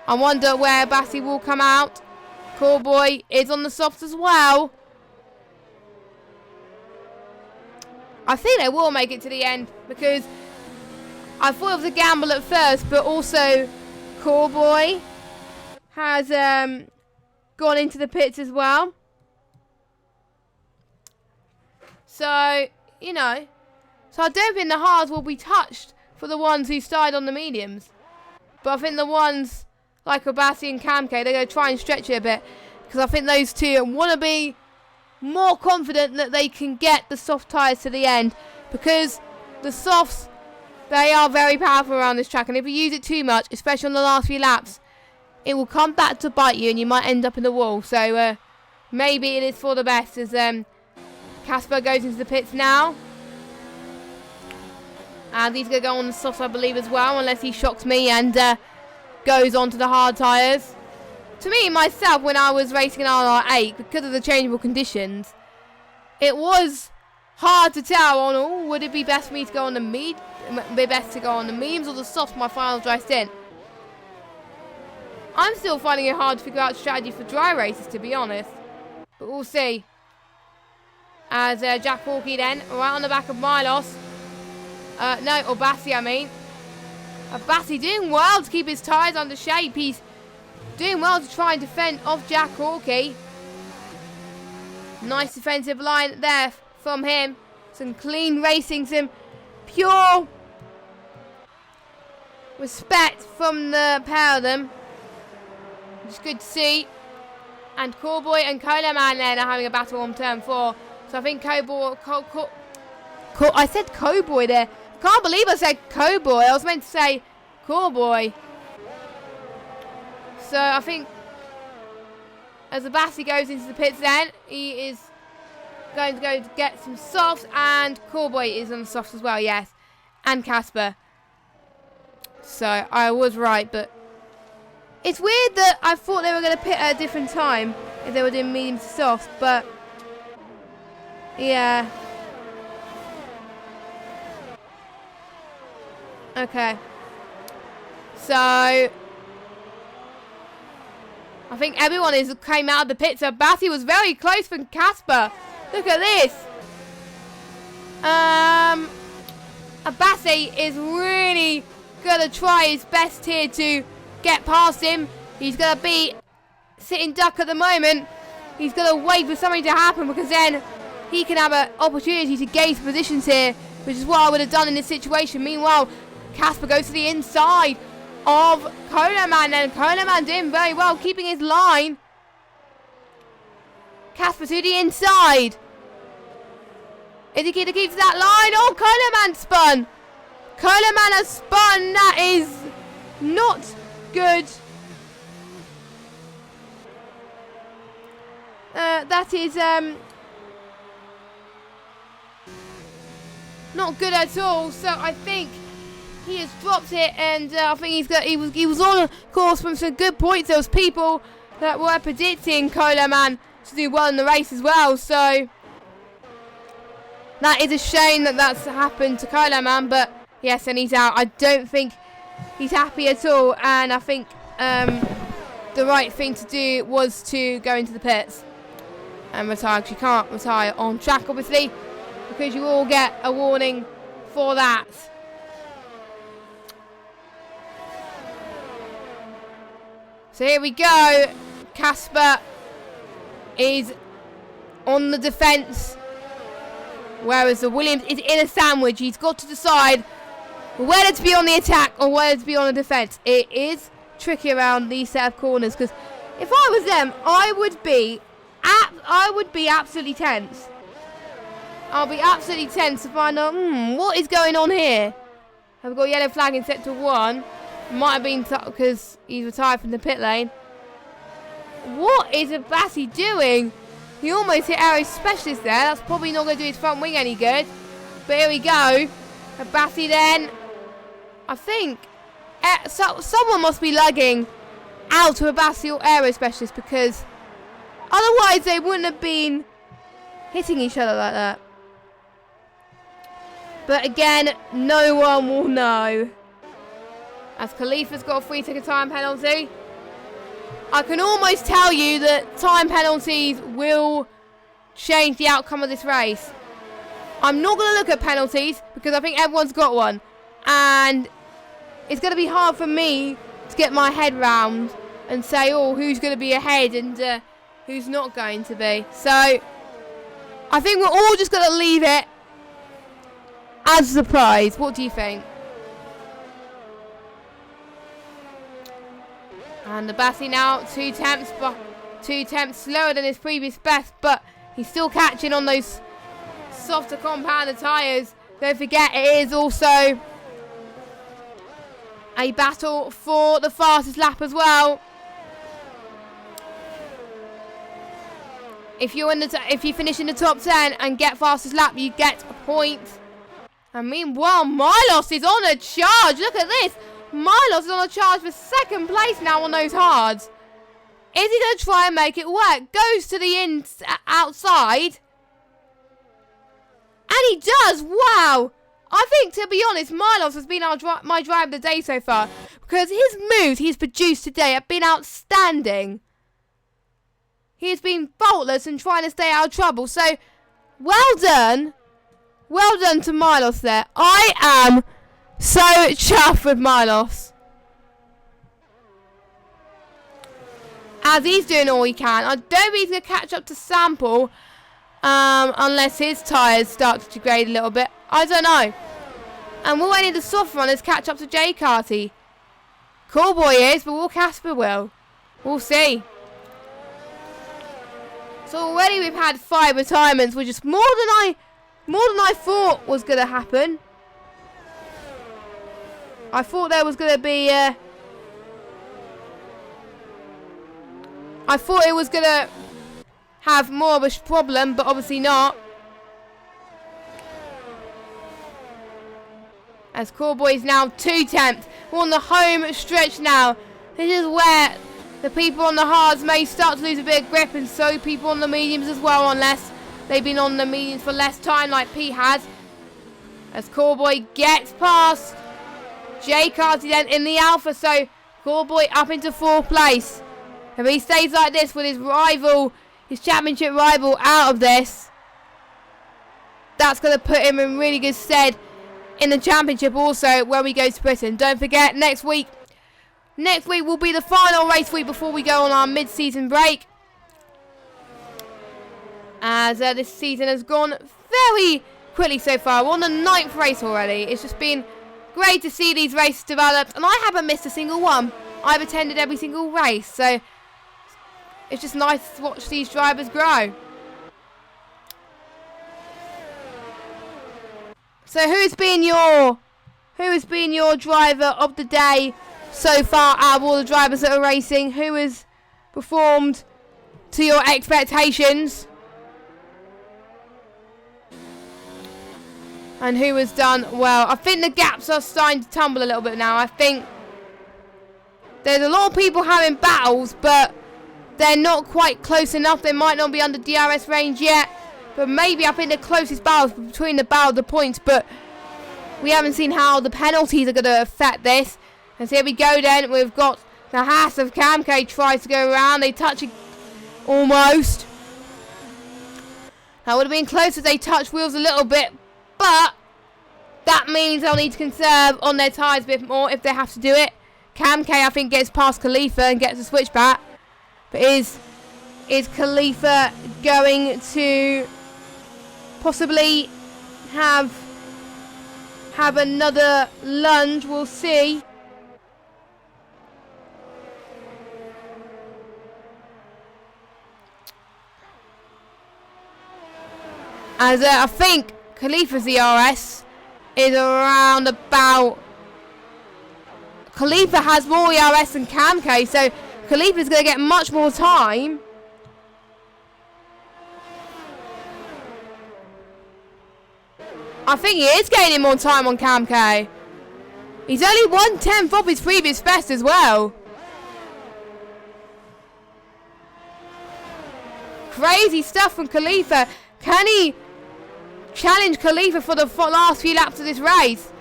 I wonder where Abassi will come out. Callboy is on the softs as well. I think they will make it to the end, because I thought it was a gamble at first, but also Callboy has gone into the pits as well. So, you know. So I don't think the hards will be touched for the ones who started on the mediums. But I think the ones like Abassi and Camke, they're going to try and stretch it a bit. Because I think those two want to be more confident that they can get the soft tyres to the end. Because the softs, they are very powerful around this track. And if you use it too much, especially on the last few laps, it will come back to bite you and you might end up in the wall. So maybe it is for the best as Casper goes into the pits now. And he's going to go on the softs, I believe, as well, unless he shocks me and goes on to the hard tyres. To me, myself, when I was racing an ILR5, because of the changeable conditions, it was hard to tell on, oh, would it be best for me to go on the mediums or the softs for my final dry stint? I'm still finding it hard to figure out strategy for dry races, to be honest. But we'll see. As Jack Hawkey then, right on the back of Milos. No, Abassi, I mean. Abassi doing well to keep his tyres under shape. He's doing well to try and defend off Jack Hawkey. Nice defensive line there from him. Some clean racing, some pure respect from the pair of them. It's good to see. And Callboy and Coleman then are having a battle on turn 4. So I think I said Cowboy there. Can't believe I said Cowboy. I was meant to say Callboy. So I think as Abassi goes into the pits then, he is going to go to get some softs, and Callboy is on the softs as well, yes. And Casper. So I was right, but it's weird that I thought they were going to pit at a different time if they were doing medium to softs, but yeah. Okay. So I think everyone came out of the pits. So Abassi was very close from Casper. Look at this. Abassi is really gonna try his best here to get past him. He's gonna be sitting duck at the moment. He's gonna wait for something to happen, because then he can have an opportunity to gauge positions here, which is what I would have done in this situation. Meanwhile, Casper goes to the inside of Coleman, and Coleman doing very well, keeping his line. Casper to the inside. Indicator keeps that line. Oh, Coleman spun. Coleman has spun. That is not good. That is not good at all. So I think he has dropped it, and I think he was on course from some good points. There was people that were predicting Coleman to do well in the race as well. So that is a shame that that's happened to Coleman, but yes, and he's out. I don't think he's happy at all, and I think the right thing to do was to go into the pits and retire, because you can't retire on track, obviously, because you all get a warning for that. So here we go. Casper is on the defence, whereas the Williams is in a sandwich. He's got to decide whether to be on the attack or whether to be on the defence. It is tricky around these set of corners, because if I was them, I would be absolutely tense. I'll be absolutely tense to find out what is going on here. Have got a yellow flag in sector 1. Might have been because he's retired from the pit lane. What is Abassi doing? He almost hit Aero Specialist there. That's probably not going to do his front wing any good. But here we go. Abassi then. I think someone must be lugging out to Abassi or Aero Specialist, because otherwise they wouldn't have been hitting each other like that. But again, no one will know. As Khalifa's got a 3-second time penalty. I can almost tell you that time penalties will change the outcome of this race. I'm not going to look at penalties because I think everyone's got one. And it's going to be hard for me to get my head round and say, oh, who's going to be ahead and who's not going to be. So I think we're all just going to leave it as a surprise. What do you think? And Abassi now 2 attempts slower than his previous best, but he's still catching on those softer compounded tyres. Don't forget, it is also a battle for the fastest lap as well. If you finish in the top 10 and get fastest lap, you get a point. And meanwhile, Milos is on a charge. Look at this. Milos is on a charge for 2nd place now on those hards. Is he going to try and make it work? Goes to the outside. And he does. Wow. I think, to be honest, Milos has been my driver of the day so far, because his moves he's produced today have been outstanding. He has been faultless and trying to stay out of trouble. So, well done. Well done to Milos there. I am so chuffed with Milos. As he's doing all he can. I don't think he's going to catch up to Sample. Unless his tyres start to degrade a little bit. I don't know. And will any of the soft runners catch up to Jay Carty? Callboy is, but will Casper will? We'll see. So already we've had 5 retirements, which is more than I thought was going to happen. I thought there was going to be I thought it was going to have more of a problem, but obviously not. As Callboy's now 2 tenths. We're on the home stretch now. This is where the people on the hards may start to lose a bit of grip, and so people on the mediums as well, unless they've been on the mediums for less time like Pete has. As Callboy gets past Jay Carty then in the Alpha, so Callboy up into 4th place. If he stays like this with his rival, his championship rival out of this, that's going to put him in really good stead in the championship also when we go to Britain. Don't forget, next week will be the final race week before we go on our mid-season break. As this season has gone very quickly so far. We're on the 9th race already. It's just been great to see these races developed, and I haven't missed a single one. I've attended every single race, so it's just nice to watch these drivers grow. So who's been your driver of the day so far out of all the drivers that are racing? Who has performed to your expectations? And who has done well? I think the gaps are starting to tumble a little bit now. I think there's a lot of people having battles, but they're not quite close enough. They might not be under DRS range yet, but maybe I think the closest battles between the battle of the points, but we haven't seen how the penalties are going to affect this. And so here we go then. We've got the Haas of Camke tries to go around. They touch it almost. That would have been close if they touched wheels a little bit, but that means they'll need to conserve on their tyres a bit more if they have to do it. Camke, I think, gets past Khalifa and gets a switchback. But is Khalifa going to possibly have another lunge? We'll see. As I think Khalifa's ERS is around about Khalifa has more ERS than Kamke, so Khalifa's going to get much more time. I think he is gaining more time on Kamke. He's only 1/10 of his previous best as well. Crazy stuff from Khalifa. Can he challenge Khalifa for the last few laps of this race?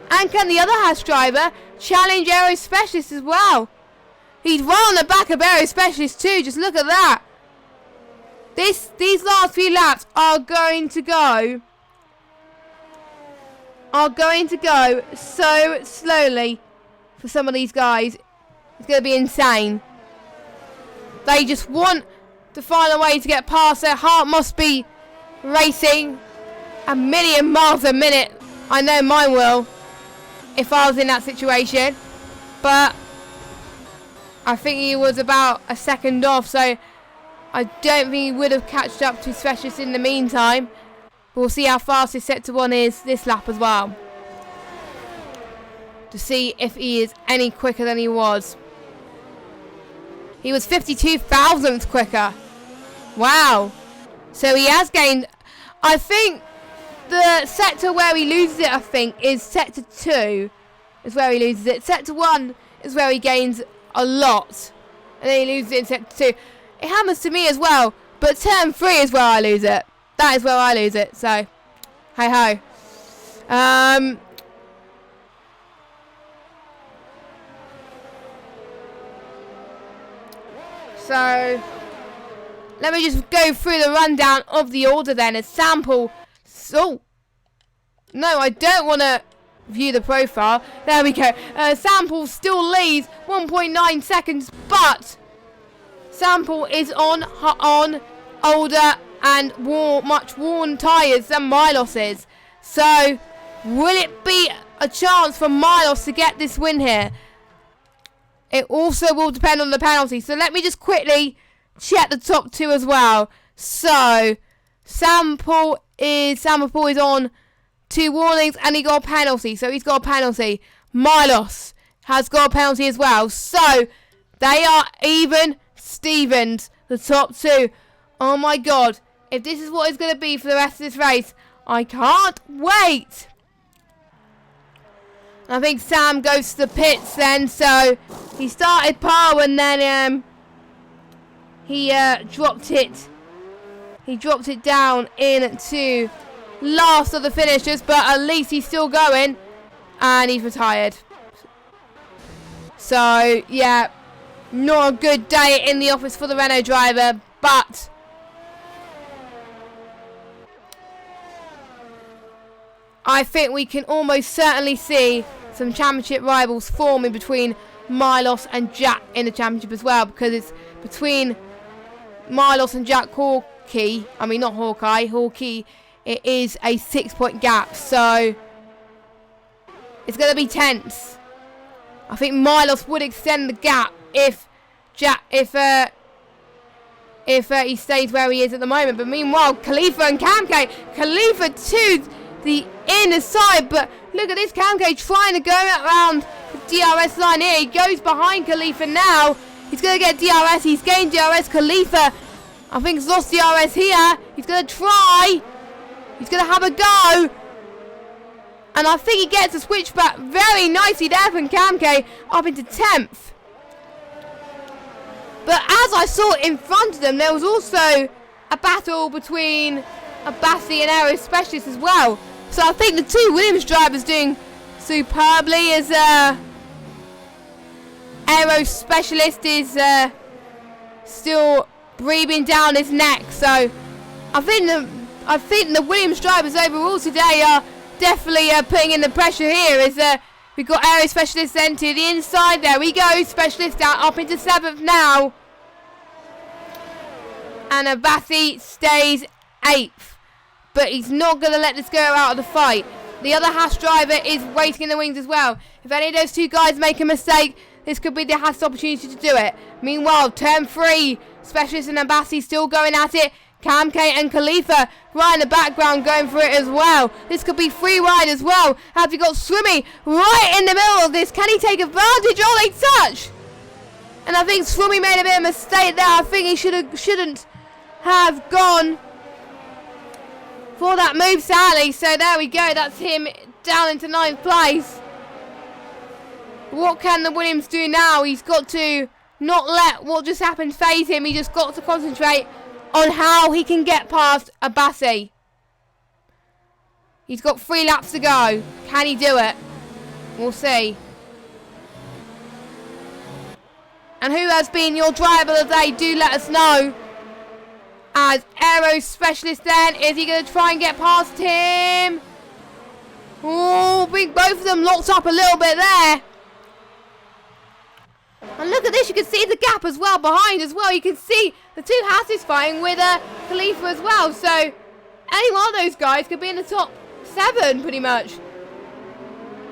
And can the other Haas driver challenge Aero Specialist as well? He's right on the back of Aero Specialist too. Just look at that. These last few laps are going to go so slowly for some of these guys. It's going to be insane. They just want to find a way to get past. Their heart must be racing a million miles a minute. I know mine will if I was in that situation. But I think he was about a second off, so I don't think he would have catched up to his Specialist in the meantime. We'll see how fast his Sector 1 is this lap as well, to see if he is any quicker than he was. He was 52 thousandths quicker. Wow. So he has gained. I think the sector where he loses it, I think, is Sector 2 is where he loses it. Sector 1 is where he gains a lot, and then he loses it in Sector 2. It happens to me as well, but Turn 3 is where I lose it. That is where I lose it, so hey ho. So let me just go through the rundown of the order then. A sample. So no, I don't want to view the profile. There we go. Sample still leads 1.9 seconds, but Sample is on older and much worn tyres than Milos is. So will it be a chance for Milos to get this win here? It also will depend on the penalty. So let me just quickly check the top two as well. So Sample is on 2 warnings and he got a penalty. So he's got a penalty. Milos has got a penalty as well. So they are even Stevens, the top two. Oh my god. If this is what it's going to be for the rest of this race, I can't wait. I think Sam goes to the pits then. So he started power and then he dropped it. He dropped it down into last of the finishers, but at least he's still going, and he's retired. So yeah, not a good day in the office for the Renault driver, but I think we can almost certainly see some championship rivals forming between Milos and Jack in the championship as well, because it's between Milos and Jack Hawkeye. I mean, not Hawkeye. Hawkeye. It is a 6-point gap, so it's going to be tense. I think Milos would extend the gap if he stays where he is at the moment. But meanwhile, Khalifa and Kamke. Khalifa to the inner side, but look at this Kamke trying to go around the DRS line here. He goes behind Khalifa now. He's going to get DRS. He's gained DRS. Khalifa, I think, has lost DRS here. He's going to try. He's going to have a go. And I think he gets a switchback very nicely there from Kamke up into 10th. But as I saw in front of them, there was also a battle between Abassi and Aero Specialist as well. So I think the two Williams drivers doing superbly as Aero Specialist is still breathing down his neck. So I think the Williams drivers overall today are definitely putting in the pressure here. As we've got Aero Specialist then to the inside. There we go. Specialist down up into 7th now. And Abassi stays 8th. But he's not going to let this go out of the fight. The other Haas driver is waiting in the wings as well. If any of those two guys make a mistake, this could be the Haas opportunity to do it. Meanwhile, turn 3, Specialist and Abassi still going at it. Camke and Khalifa right in the background going for it as well. This could be free ride as well. Have you got Swimmy right in the middle of this? Can he take advantage? Oh, they touch! And I think Swimmy made a bit of a mistake there. I think he shouldn't have gone for that move, sadly. So there we go. That's him down into 9th place. What can the Williams do now? He's got to not let what just happened phase him. He just got to concentrate on how he can get past Abassi. He's got 3 laps to go. Can he do it? We'll see. And who has been your driver of the day? Do let us know. As Aero Specialist then, is he going to try and get past him? Oh, big, both of them locked up a little bit there. And look at this, you can see the gap as well behind as well. You can see the 2 Hasses fighting with Khalifa as well. So any one of those guys could be in the top 7 pretty much,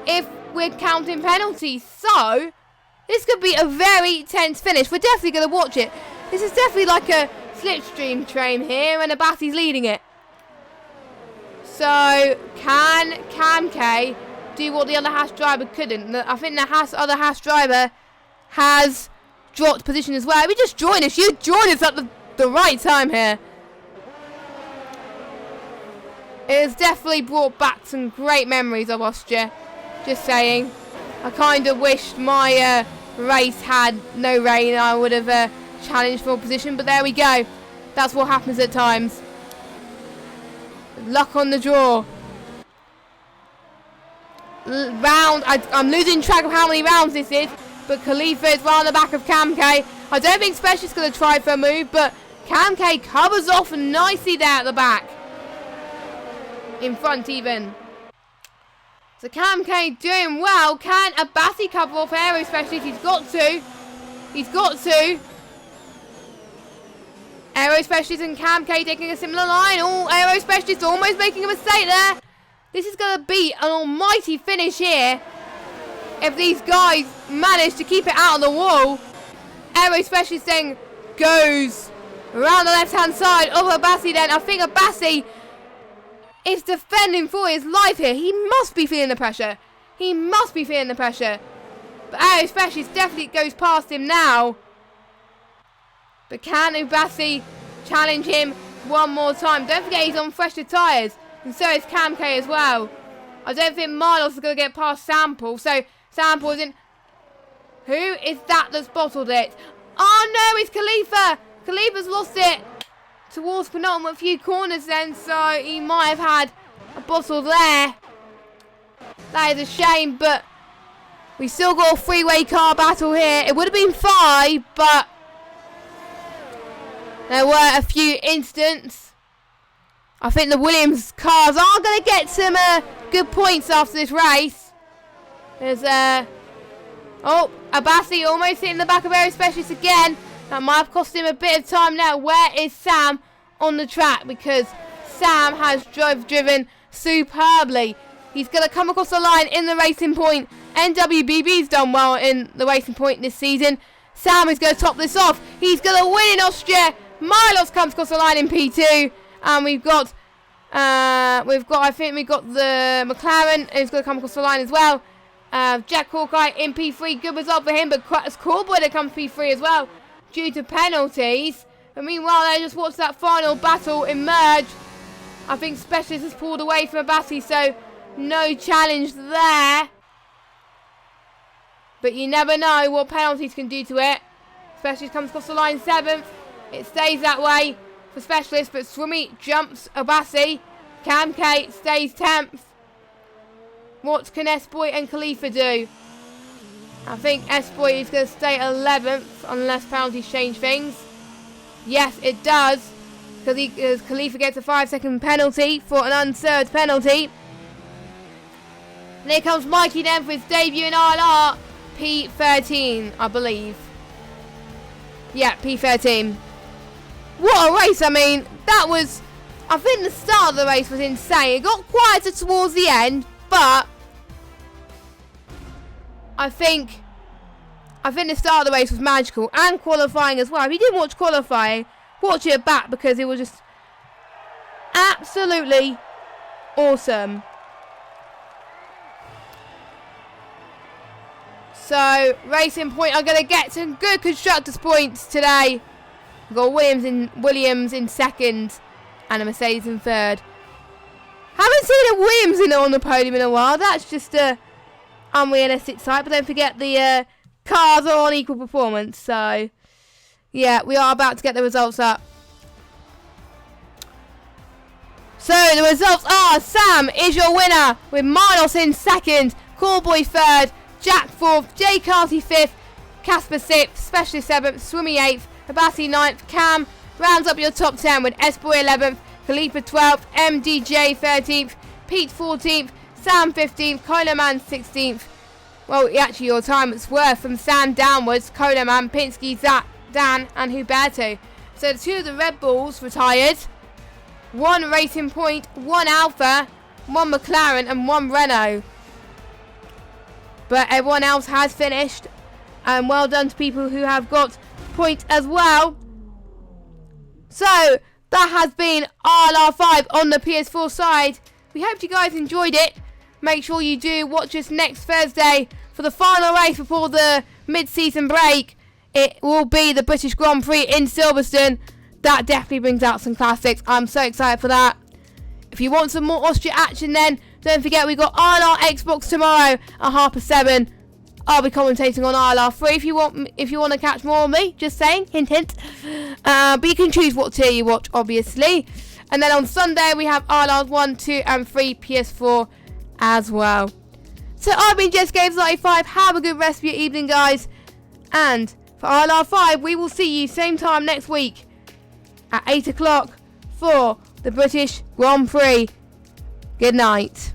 if we're counting penalties. So this could be a very tense finish. We're definitely going to watch it. This is definitely like a slipstream train here, and Abassi's leading it. So can Camke do what the other Haas driver couldn't? I think the other Haas driver has dropped position as well. We just join us. You join us at the right time here. It has definitely brought back some great memories of Austria. Just saying. I kind of wished my race had no rain. I would have challenged for a position, but there we go. That's what happens at times. Luck on the draw. I'm losing track of how many rounds this is. But Khalifa is right on the back of Camke. I don't think Specialist's going to try for a move, but Camke covers off nicely there at the back. In front even. So Camke doing well. Can Abassi cover off Aero Specialist? He's got to. He's got to. Aero Specialist and Camke taking a similar line. Oh, Aero Specialist almost making a mistake there. This is going to be an almighty finish here. If these guys manage to keep it out on the wall. Aero Specialist then goes around the left-hand side of Abassi then. I think Abassi is defending for his life here. He must be feeling the pressure. He must be feeling the pressure. But Aero Specialist definitely goes past him now. But can Abassi challenge him one more time? Don't forget he's on fresher tyres. And so is Camke as well. I don't think Milos is going to get past Sample. So Sample isn't. Who is that that's bottled it? Oh no, it's Khalifa. Khalifa's lost it towards penultimate few corners then. So he might have had a bottle there. That is a shame, but we still got a 3-way car battle here. It would have been 5, but there were a few incidents. I think the Williams cars are going to get some good points after this race. There's oh, Abassi almost hitting the back of Aero Specialist again. That might have cost him a bit of time now. Where is Sam on the track? Because Sam has driven superbly. He's going to come across the line in the Racing Point. NWBB's done well in the Racing Point this season. Sam is going to top this off. He's going to win in Austria. Milos comes across the line in P2. And we've got I think we've got the McLaren who's going to come across the line as well. Jack Hawkeye in P3, good result for him, but Coolboy that comes P3 as well due to penalties. But meanwhile, they just watched that final battle emerge. I think Specialist has pulled away from Abassi, so no challenge there. But you never know what penalties can do to it. Specialist comes across the line 7th. It stays that way for Specialist, but Swimmy jumps Abassi. Camke stays 10th. What can S-Boy and Khalifa do? I think S-Boy is going to stay 11th unless penalties change things. Yes, it does. Because Khalifa gets a 5-second penalty for an unserved penalty. And here comes Mikey then for his debut in ILR. P13, I believe. Yeah, P13. What a race. I mean, that was... I think the start of the race was insane. It got quieter towards the end. But I think the start of the race was magical, and qualifying as well. If you didn't watch qualifying, watch it back because it was just absolutely awesome. So, Racing Point are going to get some good constructors points today. We've got Williams in second and a Mercedes in third. Haven't seen a Williams on the podium in a while. That's just a unrealistic sight. But don't forget the cars are on equal performance. So, yeah, we are about to get the results up. So, the results are Sam is your winner with Milos in second, Callboy third, Jack fourth, Jay Carty fifth, Casper sixth, Specialist seventh, Swimmy eighth, Abassi ninth, Cam rounds up your top 10 with S-Boy 11th, Khalifa 12th, MDJ 13th, Pete 14th, Sam 15th, Coleman 16th. Well, actually your time it's worth from Sam downwards, Coleman, Pinsky, Zach, Dan and Huberto. So the two of the Red Bulls retired. One Racing Point, one Alpha, one McLaren and one Renault. But everyone else has finished. And well done to people who have got points as well. So that has been ILR5 on the PS4 side. We hope you guys enjoyed it. Make sure you do watch us next Thursday for the final race before the mid-season break. It will be the British Grand Prix in Silverstone. That definitely brings out some classics. I'm so excited for that. If you want some more Austria action then, don't forget we've got ILR Xbox tomorrow at 7:30. I'll be commentating on ILR3 if you want to catch more of me. Just saying, hint hint. But you can choose what tier you watch, obviously. And then on Sunday we have ILR 1, 2 and 3 PS4 as well. So I've been Jess Games 95. Have a good rest of your evening, guys. And for ILR5, we will see you same time next week at 8 o'clock for the British Grand Prix. Good night.